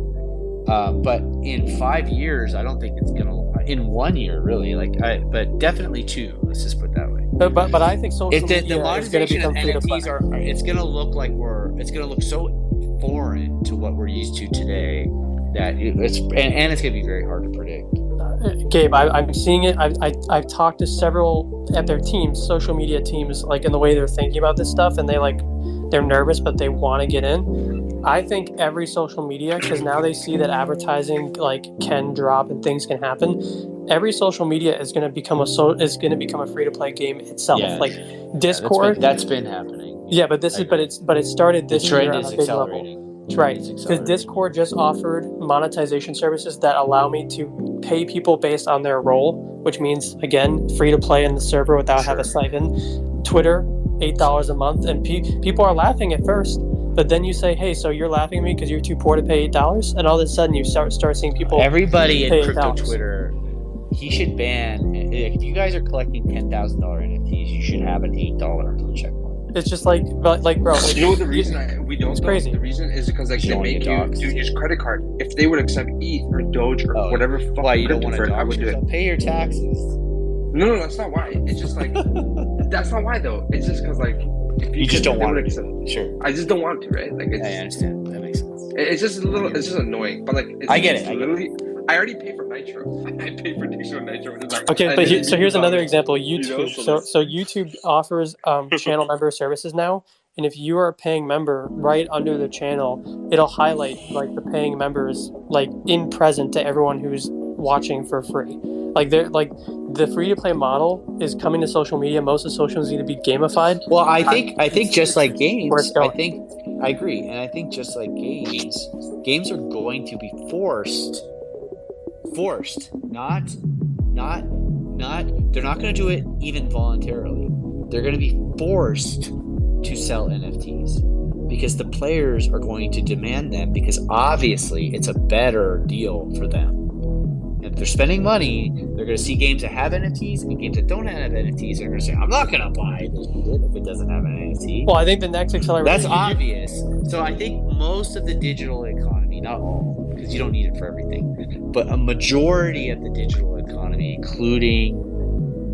But in 5 years, I don't think it's gonna. In 1 year, really. But definitely 2. Let's just put it that way. But I think social media the monetization of NFTs it's gonna look like it's gonna look so foreign to what we're used to today that it's gonna be very hard to predict. Gabe, I'm seeing it. I've talked to several at their teams, social media teams, like in the way they're thinking about this stuff, and they're nervous, but they want to get in. I think every social media, because now they see that advertising like can drop and things can happen. Every social media is going to become a free to play game itself. Yeah, like Discord, that's been happening. Yeah, but it started this year. The trend is accelerating. Right, because Discord just offered monetization services that allow me to pay people based on their role, which means, again, free to play in the server without having a siphon. Twitter, $8 a month, and people are laughing at first, but then you say, hey, so you're laughing at me because you're too poor to pay $8, and all of a sudden you start seeing people Everybody pay in crypto $8. Twitter, he should ban, if you guys are collecting $10,000 NFTs, you should have an $8 blue check mark. It's just like bro. Like, You know what the reason we don't? It's though? crazy. The reason is because like You they don't make wanna you get doxed. use credit card. If they would accept ETH or Doge or Oh, whatever fucking Why you don't want to crypto, I dox would do it. yourself? Pay your taxes. No, that's not why. It's just like that's not why though. It's just because like if You just could- don't they want would to accept- do it. Sure. I just don't want to, right? Like it's I understand. That makes sense. it's just a little. It's just annoying. But like it's, I get it's it, I get literally. I already pay for Nitro. I pay for Digital Nitro. Which is like, Okay, I but didn't so here's even another bother. example. You know, YouTube. so So that's- so YouTube offers channel member services now, and if you are a paying member, right under the channel, it'll highlight like the paying members like in present to everyone who's watching for free. Like they're like the free to play model is coming to social media. Most of social is going to be gamified. Well, I think just like Where it's games, going. I agree, and I think just like games are going to be forced, not. They're not going to do it even voluntarily. They're going to be forced to sell NFTs because the players are going to demand them because obviously it's a better deal for them. If they're spending money, they're going to see games that have NFTs and games that don't have NFTs. They're going to say, "I'm not going to buy this if it doesn't have an NFT." Well, I think the next accelerator. That's obvious. So I think most of the digital economy, not all, because you don't need it for everything, but a majority of the digital economy, including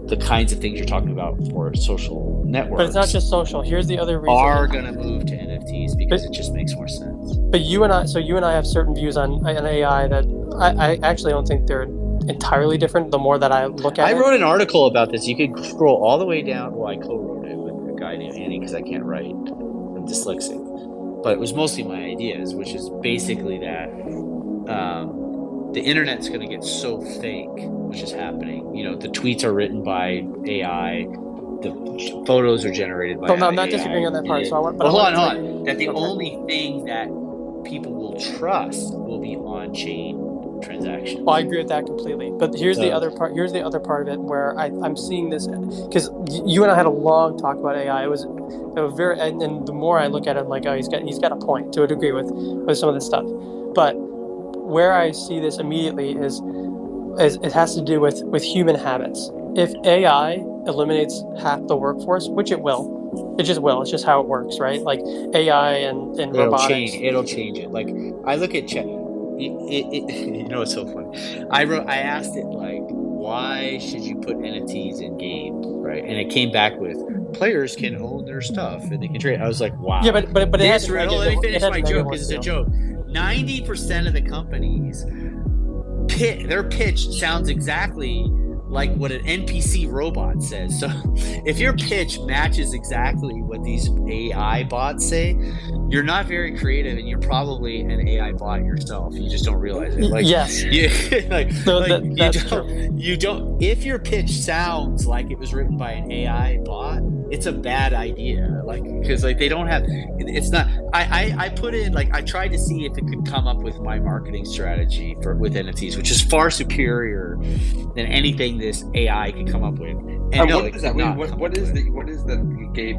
the kinds of things you're talking about for social networks, But it's not just social. Here's the other reason. are going to move to NFTs because it just makes more sense. But you and I have certain views on AI that I actually don't think they're entirely different. The more that I look at I it, wrote an article about this. You could scroll all the way down. Well, I co-wrote it with a guy named Andy because I can't write. I'm dyslexic. But it was mostly my ideas, which is basically that the internet's going to get so fake, which is happening. You know, the tweets are written by AI. The photos are generated by Well, no, I'm AI. not disagreeing on that part. So I want. But hold I on, want hold on. That the Okay. only thing that people will trust will be on-chain transactions. Well, I agree with that completely. But here's the So- other part. Here's the other part of it where I'm seeing this because you and I had a long talk about AI. It was very, and the more I look at it, I'm like, oh, he's got a point to a degree with some of this stuff. But where I see this immediately is it has to do with human habits. If AI eliminates half the workforce, which it will, it just will. It's just how it works, right? Like AI and It'll robotics. It'll change it. Like I look at chat. You know, it's so funny. I asked it like, why should you put NFTs in games, right? And it came back with players can own their stuff and they can trade. I was like, wow. Yeah, but it has This a riddle. negative- Let me it finish has a my negative joke one because it's a too. joke. 90% of the companies, their pitch sounds exactly like what an NPC robot says. So if your pitch matches exactly what these AI bots say, you're not very creative and you're probably an AI bot yourself. You just don't realize it. Like, Yes. you, No, like, that's you don't, if your pitch sounds like it was written by an AI bot, it's a bad idea. Like, because like they don't have, it's not, I put in, like, I tried to see if it could come up with my marketing strategy with NFTs, which is far superior than anything this AI could come up with. And no, what is that? it could not Wait, come what up is with. what is the Gabe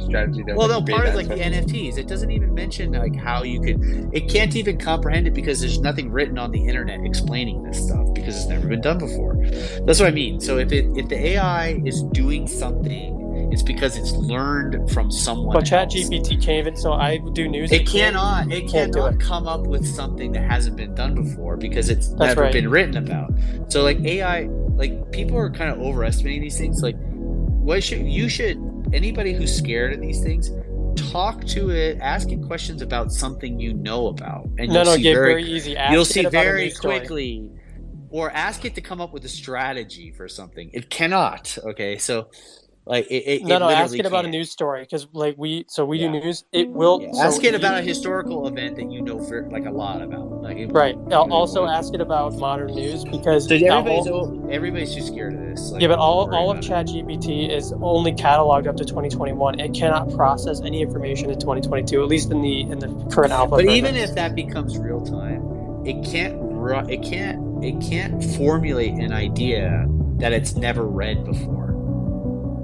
strategy that? Well, no, Gabe part of has like the mentioned? NFTs, it doesn't even mention like how you could. It can't even comprehend it because there's nothing written on the internet explaining this stuff because it's never been done before. That's what I mean. So if the AI is doing something, it's because it's learned from someone. But else. ChatGPT can't even. So I do news. It cannot can't do it. come up with something that hasn't been done before because it's That's never right. been written about. So like AI, like people are kind of overestimating these things. Like, anybody who's scared of these things, talk to it, ask it questions about something you know about, and No, you'll see Gabe, very, very easy. Ask you'll it see about a very news story. quickly, or ask it to come up with a strategy for something. It cannot. Okay, so like it No, ask literally it about a can't. news story because like we do Yeah. news. It will. Yeah, so ask it you- about a historical event that you know like a lot about. Like Right. I'll also ask it about modern news because So now everybody's too scared of this. Like, yeah, but don't all worry of about it. ChatGPT is only cataloged up to 2021. It cannot process any information in 2022, at least in the current alpha. But version. even if that becomes real time, it can't formulate an idea that it's never read before.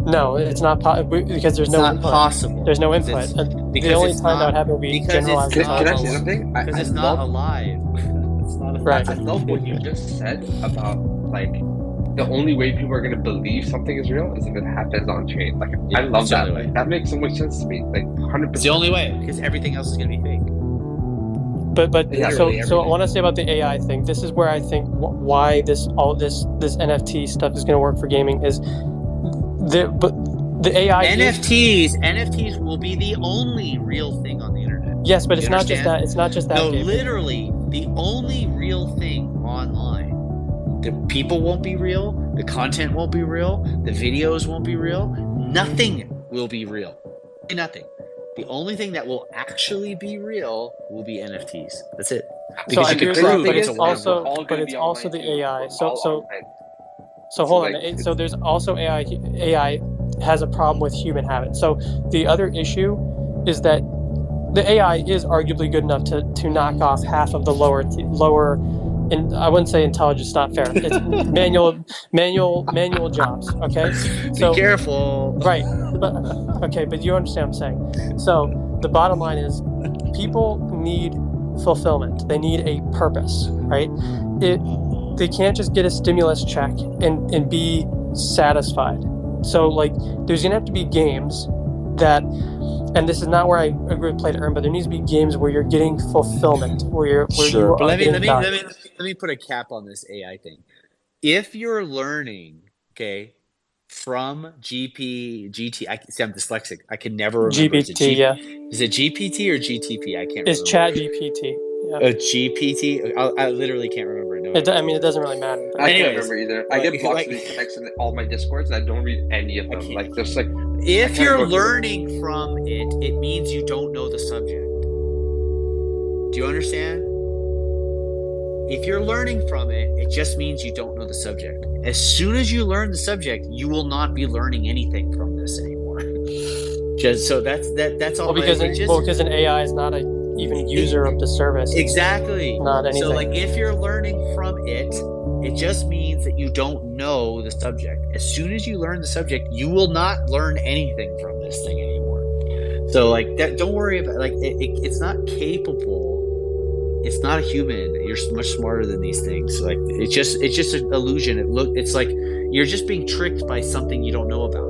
no, it's not because there's It's no not input. possible. There's no because input. it's- And because the only it's time that not- would happen would be because it's generalized. Can I not say a- something? Because it's not alive. It's not alive. Right. I love what you just said about like the only way people are gonna believe something is real is if it happens on chain. Like Yeah, I love it's the that. only way. That makes so much sense to me. Like 100%. It's the only way because everything else is going to be fake. But Yeah, so really, I everything. want to say about the AI thing. This is where I think why this NFT stuff is going to work for gaming is the AI NFTs will be the only real thing on the internet. Yes, but Do it's you not just understand? that. It's not just that. No, Gabe. literally, the only real thing online. The people won't be real. The content won't be real. The videos won't be real. Nothing will be real. Nothing. The only thing that will actually be real will be NFTs. That's it. So Because I you agree can with that, prove but it's it's a one of also one. all gonna it's be also online the too. AI. We're So all so online. so It's hold like- on. So there's also AI. AI has a problem with human habits. So the other issue is that the AI is arguably good enough to knock off half of the lower. And I wouldn't say intelligence. Not fair. It's manual jobs. Okay. Be careful. Right. But you understand what I'm saying. So the bottom line is people need fulfillment. They need a purpose, right? They can't just get a stimulus check and be satisfied. So like there's gonna have to be games that, and this is not where I agree with play to earn, but there needs to be games where you're getting fulfillment, where you Sure, but are let getting value. me put a cap on this AI thing. If you're learning, okay, from GT, see, I'm dyslexic. I can never remember. GPT, yeah. Is it GPT or GTP? I can't It's remember. Chat GPT. Yeah. A GPT? I literally can't remember it. No, It doesn't really matter. I can't Anyways, remember either. I like- get blocks like- of these texts in all my discords, and I don't read any of I them. can't. Like there's like If can't you're go through learning from it, it means you don't know the subject. Do you understand? If you're learning from it, it just means you don't know the subject. As soon as you learn the subject, you will not be learning anything from this anymore. Just so that's all. Well, because It just- an AI is not a even user of the service. It's exactly. not anything. So like if you're learning from it, it just means that you don't know the subject. As soon as you learn the subject, you will not learn anything from this thing anymore. So like that, don't worry about like it's not capable. It's not a human. You're much smarter than these things. Like it's just an illusion. It's like you're just being tricked by something you don't know about.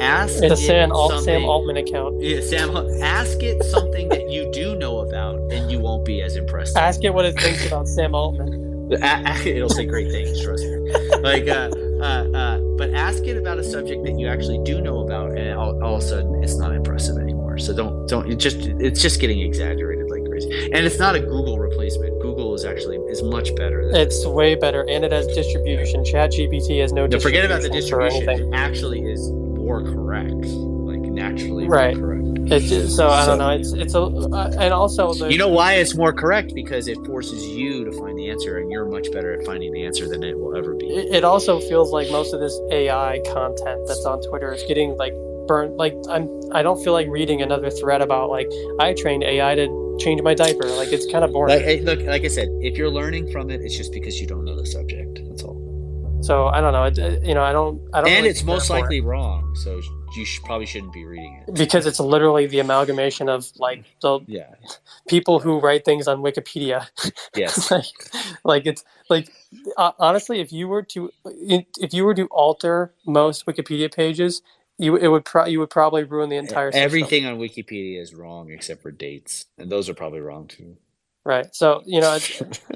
Ask It's a it Sam something- Altman account. Yeah, Sam, ask it something that you do know about, and you won't be as impressed. Ask it what it thinks about Sam Altman. It'll say great things, trust me. Like, but ask it about a subject that you actually do know about, and all of a sudden it's not impressive anymore. So don't. It's just getting exaggerated like crazy, and it's not a Google replacement. Google is much better. Than It's way better, and it has distribution. ChatGPT has no No, distribution. forget about the for distribution. anything. It actually is more correct, like naturally Right. more correct. It's just, so I don't know. It's a and also the, You know why it's more correct? Because it forces you to find the answer, and you're much better at finding the answer than it will ever be. it also feels like most of this AI content that's on Twitter is getting like burnt. Like I don't feel like reading another thread about like I trained AI to change my diaper. Like it's kind of boring. Look, like I said, if you're learning from it, it's just because you don't know the subject. That's all. So I don't know. I don't. And really it's care most for it. likely wrong, so you probably shouldn't be reading it. Because it's literally the amalgamation of like the Yeah. people who write things on Wikipedia. Yes. like it's like honestly, if you were to alter most Wikipedia pages, you would probably ruin the entire system. Everything on Wikipedia is wrong except for dates, and those are probably wrong too. Right. So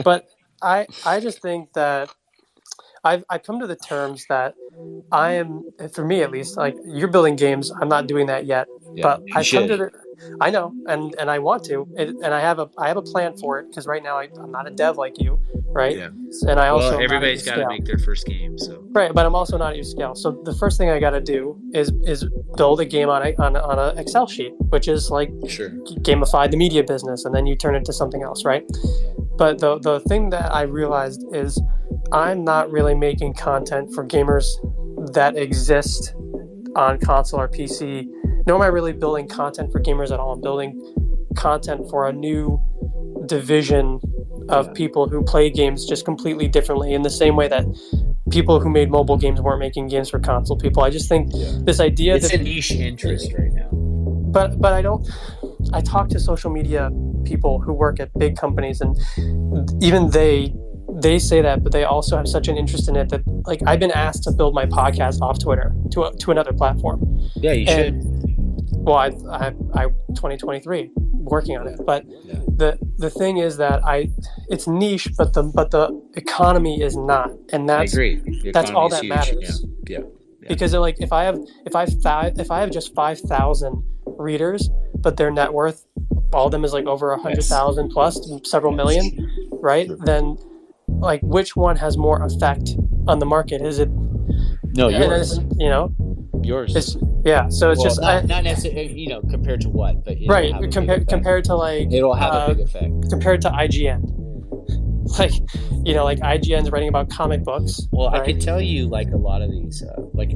but I just think that I've come to the terms that I am, for me at least, like you're building games. I'm not doing that yet, but I've come to I know, and I want to, and I have a plan for it because right now I'm not a dev like you, right? Yeah. And I also Well, everybody's got to scale. make their first game, so. Right, but I'm also not at your scale. So the first thing I got to do is build a game on a Excel sheet, which is like Sure. gamify the media business, and then you turn it to something else, right? But the thing that I realized is I'm not really making content for gamers that exist on console or PC. Nor am I really building content for gamers at all. I'm building content for a new division of people who play games just completely differently, in the same way that people who made mobile games weren't making games for console people. I just think this idea It's that a niche interest right now. but I talk to social media people who work at big companies, and even they they say that, but they also have such an interest in it that, like, I've been asked to build my podcast off Twitter to another platform. Yeah, you should. Well, I 2023 working on it, but the thing is that it's niche, but the economy is not, and I that's agree. The that's all that economy is huge. matters. Yeah. Because like if I have just 5,000 readers, but their net worth, all of them is like over 100,000 plus, several million, right? Then like which one has more effect on the market? Is it No, yours. You know, Yours. it's so it's just not necessarily, compared to what, but right compared to like it'll have a big effect. compared to IGN. Like, like IGN's writing about comic books. Well, right? I can tell you, like a lot of these, like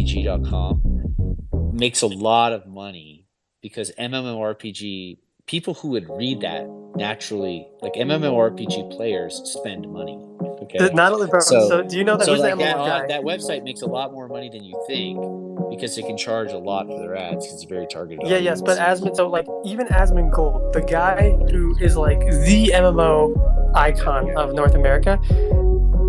MMORPG.com makes a lot of money because MMORPG people who would read that naturally, like MMORPG players, spend money. Okay. Not only, bro. So do you know that who's like the MMO guy? that website makes a lot more money than you think because they can charge a lot for their ads because it's very targeted. Yeah, yes, but even Asmongold, the guy who is like the MMO icon of North America,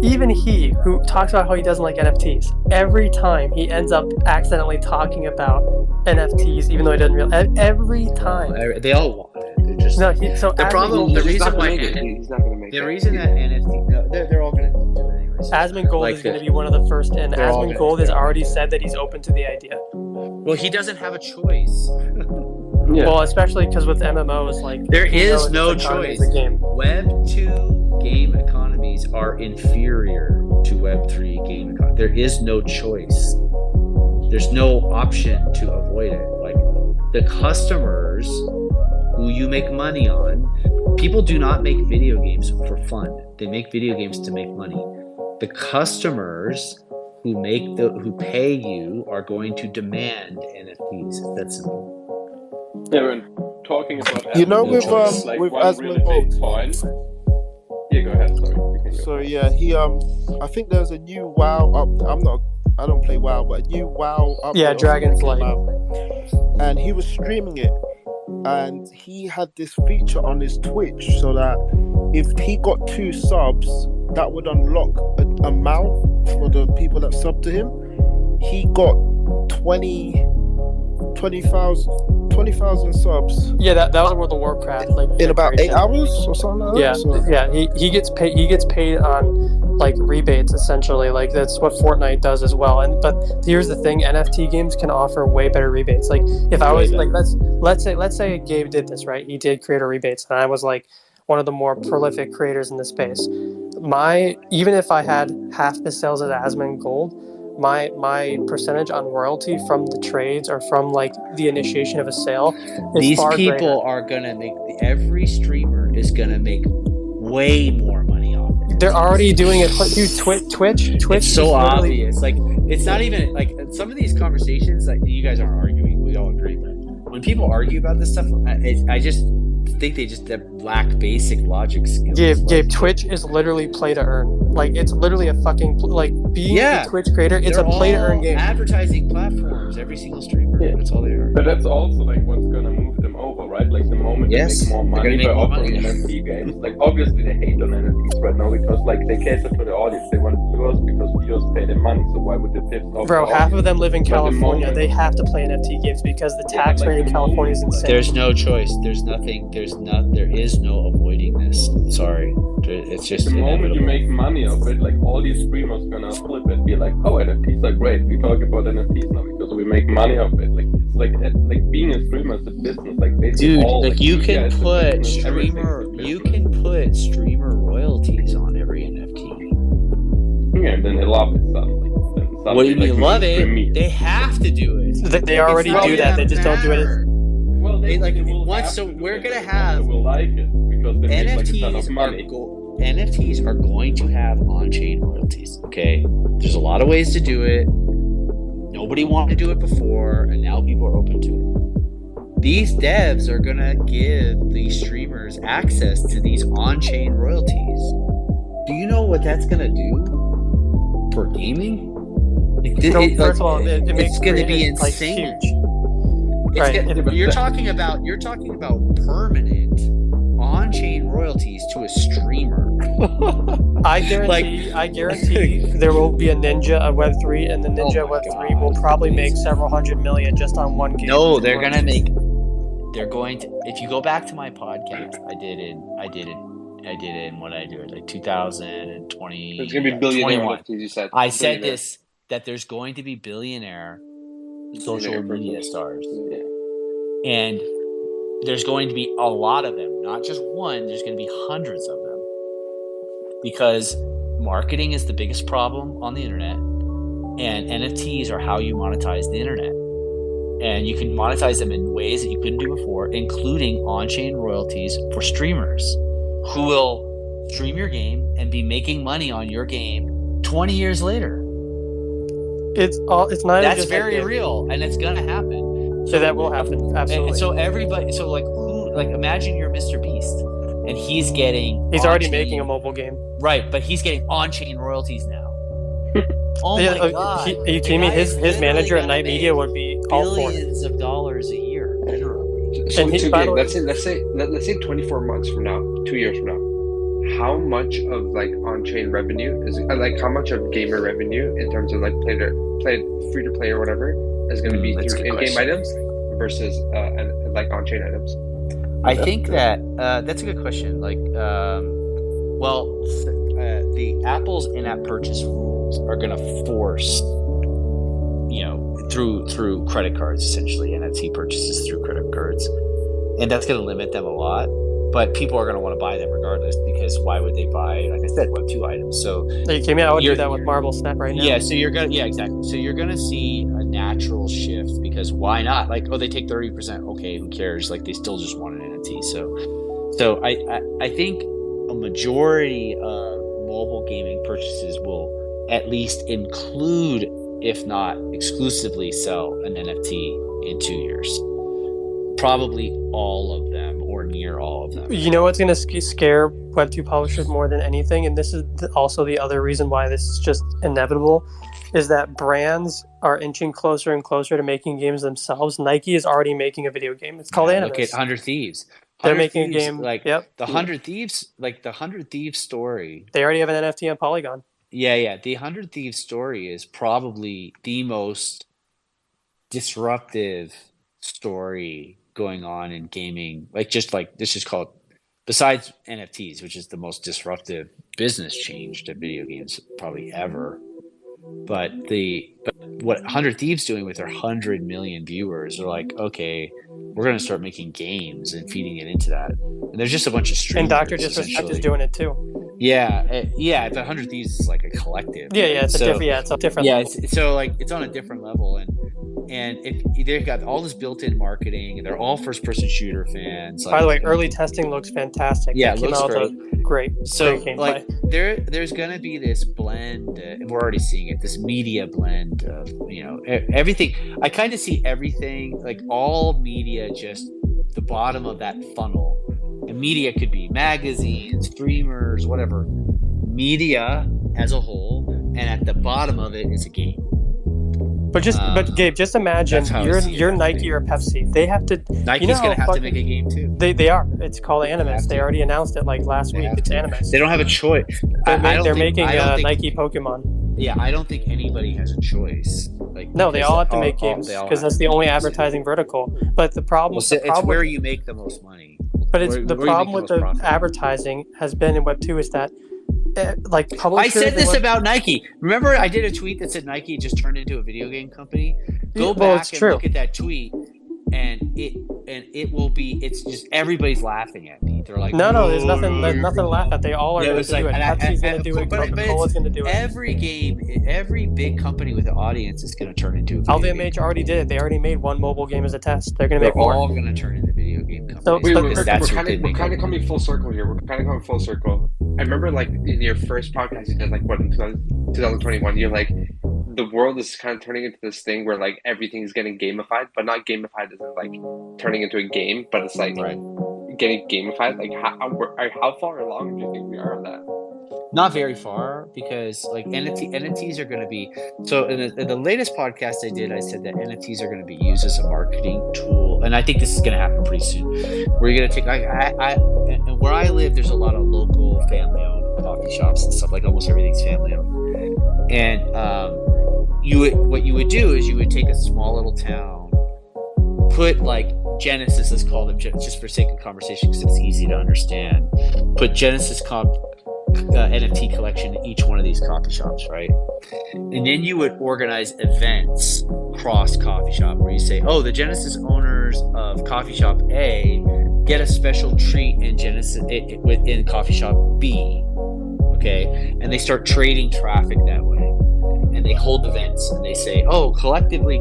even he who talks about how he doesn't like NFTs, every time he ends up accidentally talking about NFTs, even though he doesn't realize. Every time they all want it. They're just the reason why he's not going to make the reason that NFT they're all going to do it anyways. Asmongold is going to be one of the first in. Asmongold has already said that he's open to the idea. Well, he doesn't have a choice. Yeah. Well, especially because with MMOs, like there is no choice. Web 2 game economies are inferior to Web 3 game economies. There is no choice. There's no option to avoid it. Like the customers who you make money on, people do not make video games for fun. They make video games to make money. The customers who pay you are going to demand NFTs. That's simple. Yeah, we're talking about with one really Asmongold. big point. Yeah, go ahead. Sorry. You can go. So yeah, he I think there's a new WoW up. I don't play WoW, but a new WoW up. Yeah, Dragon's Light. And he was streaming it, and he had this feature on his Twitch so that if he got 2 subs, that would unlock an amount for the people that sub to him. He got 20,000 subs. Yeah, that was World of Warcraft, like in about 8 iteration. hours or something like that. He gets paid. He gets paid on like rebates essentially. Like that's what Fortnite does as well. But here's the thing: NFT games can offer way better rebates. Like if I was like, let's say Gabe did this, right? He did creator rebates, and I was like one of the more prolific creators in the space. Even if I had half the sales as Asmongold, my percentage on royalty from the trades or from like the initiation of a sale is These far people greater. are gonna make every streamer is gonna make way more money off it. They're already doing it. Dude, Twitch. It's so is literally- obvious. Like it's not even like some of these conversations. Like you guys aren't arguing. We all agree. When people argue about this stuff, I just think they just lack basic logic skills. Gabe, Twitch is literally play to earn. Like it's literally a fucking being a Twitch creator. It's a play to earn game. Advertising platforms. Every single streamer. Yeah. That's all they are. But that's also like what's gonna move them over, right? Like the moment they make more money by offering NFT games. Like obviously they hate on NFTs right now because like they cater to the audience. They want viewers because viewers pay them money. So why would they piss off? Bro, half of them live in California. moment- They have to play NFT games because the tax rate in California is insane. There's no choice. There is no avoiding this. Sorry. It's just The moment you inevitable. make money of it, like all these streamers gonna flip it, be like, "Oh, NFTs are great. We talk about NFTs now because we make money of it." Like it's like being a streamer is a business. Like basically Dude, all, like you media can is a put business, everything's a streamer royalties on every NFT. Yeah, then they love it suddenly. What do you mean love mainstream it? media. They have to do it. They already It's do that. They just don't do it. matter. Well, They, like, will once- have so to do we're it, gonna like, have- they will like it because they make like a ton of money. NFTs are going to have on-chain royalties. Okay, there's a lot of ways to do it. Nobody wanted to do it before, and now people are open to it. These devs are gonna give these streamers access to these on-chain royalties. Do you know what that's gonna do for gaming? First of all, it makes it's gonna be creators, like, insane. huge. You're talking about permanent on-chain royalties to a streamer. I guarantee there will be a Ninja of Web3, and the Ninja Oh of my Web3 God, will probably make please. several hundred million just on one game. No, they're going to. If you go back to my podcast, I did it in what did I do it like 2020. There's gonna be billionaire 21. NFTs. You said. I said Billionaire. this that there's going to be billionaire social Billionaire media person. stars, Yeah. and there's going to be a lot of them, not just one. There's going to be hundreds of them, because marketing is the biggest problem on the internet, and NFTs are how you monetize the internet. And you can monetize them in ways that you couldn't do before, including on-chain royalties for streamers who will stream your game and be making money on your game 20 years later. It's not even That's just very like real, and it's gonna happen. So that will happen, absolutely. And so everybody, so like who, like imagine you're Mr. Beast, and he's already making a mobile game. right, but he's getting on-chain royalties now. Oh Yeah, my God! are you The kidding me? guy is His manager literally at Night gonna Media make would be all for it. billions of dollars a year. So And he- two by games. the way- Let's say 24 months from now, 2 years from now, how much of like on-chain revenue is like how much of gamer revenue in terms of like play free to play or whatever is going to be That's a through good in-game question. items versus like on-chain items? I think that that's a good question. Like, the Apple's in-app purchase rules are going to force, through credit cards, essentially NFT purchases through credit cards, and that's going to limit them a lot. But people are going to want to buy them regardless, because why would they buy, like I said, Web2 items? So Are you kidding me? I would do You're- that with Marble Snap right now. yeah, so you're gonna exactly. So you're gonna see a natural shift, because why not? Like, oh, they take 30%. Okay, who cares? Like, they still just want an NFT. So I think a majority of mobile gaming purchases will at least include, if not exclusively, sell an NFT in 2 years. Probably all of them, or near all of them. You know what's going to scare Web2 publishers more than anything, and this is also the other reason why this is just inevitable, is that brands are inching closer and closer to making games themselves. Nike is already making a video game. It's called Yeah, Animus. look at 100 Thieves. They're 100 making a Thieves, game. like Yep. the 100 Thieves, like the 100 Thieves story. They already have an NFT on Polygon. Yeah. The 100 Thieves story is probably the most disruptive story going on in gaming. Like this is called, besides NFTs, which is the most disruptive business change to video games probably ever. But what 100 Thieves doing with their 100 million viewers are like, okay, we're going to start making games and feeding it into that. And there's just a bunch of streamers. And Dr. Disrespect is essentially. doing it too. Yeah, the 100 Thieves is like a collective. Yeah, it's So- a different yeah, level. so like it's on a different level, and if they've got all this built-in marketing, and they're all first-person shooter fans. By the way, early testing looks fantastic. Yeah, They it came looks out with a great So gameplay. like there's gonna be this blend, and we're already seeing it. This media blend of everything. I kind of see everything, like all media, just the bottom of that funnel. And media could be magazines, streamers, whatever. Media as a whole, and at the bottom of it is a game. But Gabe, just imagine that's how I see it you're happening. Nike or Pepsi. They have to. Nike's you know gonna how have to make a game too. They are. It's called They Animus. have They to. already announced it like last They week. have It's to. Animus. They don't have a choice. They're making I don't think- Nike Pokemon. Yeah, I don't think anybody has a choice. Like, No, they because all have to make games they all because have that's to the make only games. advertising vertical. But the problem, Well, with so the it's problem, where you make the most money. but it's where- the where you problem make with the the most profit. advertising has been in Web 2 is that like I publishers. said they this want- about Nike. Remember, I did a tweet that said Nike just turned into a video game company. Go Well, back it's and true. look at that tweet, and it will be. It's just everybody's laughing at me. They're like, No, there's "No, nothing. There's nothing to laugh at. They all are Yeah, going it's to do like- it. and Pepsi's going to do it. but it's- Coca-Cola's going to do it. Every game, every big company with an audience is going to turn into a video game. LVMH already did it. They already made one mobile game as a test. They're going to They're make more. all going to turn into video game companies. So- Wait, but- we're because that's what kind they of make. coming full circle here. We're kind of coming full circle. I remember, like in your first podcast, you did like what in 2021. You're like, the world is kind of turning into this thing where like everything's getting gamified, but not gamified as in like turning into a game, but it's like Right. getting gamified. Like how far along do you think we are on that? Not very far, because like NFTs are going to be so. In the latest podcast I did, I said that NFTs are going to be used as a marketing tool, and I think this is going to happen pretty soon. Where you're going to take and where I live, there's a lot of local family-owned coffee shops and stuff. Like almost everything's family-owned, and what you would do is you would take a small little town, put like Genesis, let's call them just for sake of conversation because it's easy to understand. Put Genesis NFT collection in each one of these coffee shops, right? And then you would organize events cross coffee shop where you say, oh, the Genesis owners of coffee shop A get a special treat in Genesis in coffee shop B, okay? And they start trading traffic that way. And they hold events and they say, oh, collectively,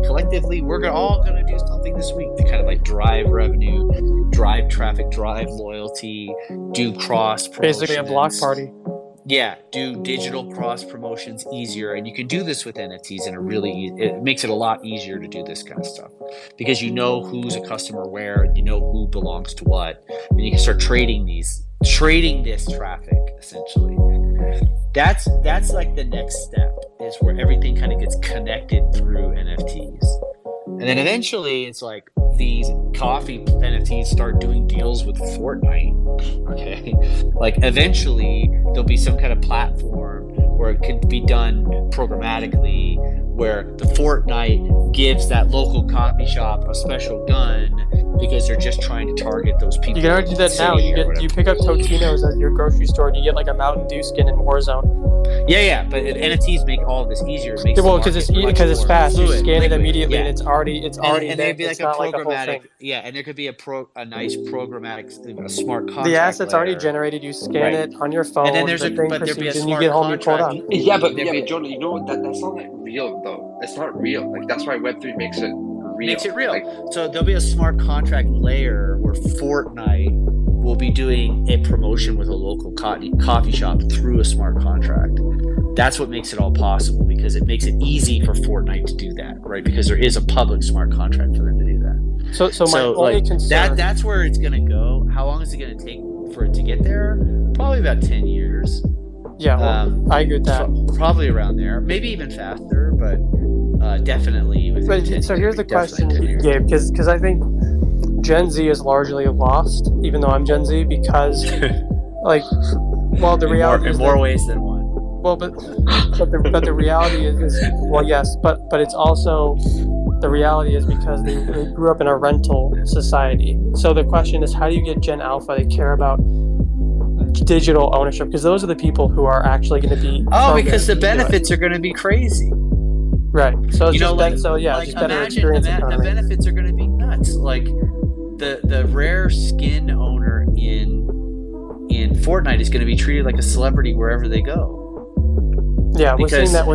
we're all going to do something this week to kind of like drive revenue, drive traffic, drive loyalty, do cross promotions. Basically a block party. Yeah, do digital cross promotions easier. And you can do this with NFTs and it makes it a lot easier to do this kind of stuff because you know who's a customer where, you know who belongs to what, and you can start trading this traffic essentially. That's like the next step, is where everything kind of gets connected through NFTs. And then eventually it's like these coffee NFTs start doing deals with Fortnite. Okay. Like eventually there'll be some kind of platform where it could be done programmatically, where the Fortnite gives that local coffee shop a special gun because they're just trying to target those people. You can already do that now. You pick up Totino's at your grocery store and you get like a Mountain Dew skin in Warzone. Yeah, but NFTs make all of this easier. It makes because it's fast. You scan it immediately, yeah. and it's already. And there'd be like it's a not like programmatic, thing. yeah, and there could be a nice programmatic, a smart contract. The asset's already layer. generated. You scan it on your phone, and then there's the thing there'd be a proceeds, and smart you get home. You pull it contract. out. John, you know that's not like real though. It's not real. Like that's why Web3 makes it real. Makes it real. Like, so there'll be a smart contract layer where Fortnite will be doing a promotion with a local coffee shop through a smart contract. That's what makes it all possible, because it makes it easy for Fortnite to do that, right? Because there is a public smart contract for them to do that. So my only concern... That's where it's going to go. How long is it going to take for it to get there? Probably about 10 years. Yeah, I agree with that. Probably around there. Maybe even faster, but definitely within 10 years. So here's the question, Gabe, because I think Gen Z is largely lost, even though I'm Gen Z, because, like, well, the reality is... In more ways than one. Well, but the reality is well, yes, but it's also, the reality is because they grew up in a rental society. So the question is, how do you get Gen Alpha to care about digital ownership? Because those are the people who are actually going to be... because the benefits are going to be crazy. Right. So it's just better experience. The benefits are going to be nuts. Like the rare skin owner in Fortnite is going to be treated like a celebrity wherever they go. Yeah, we're seeing that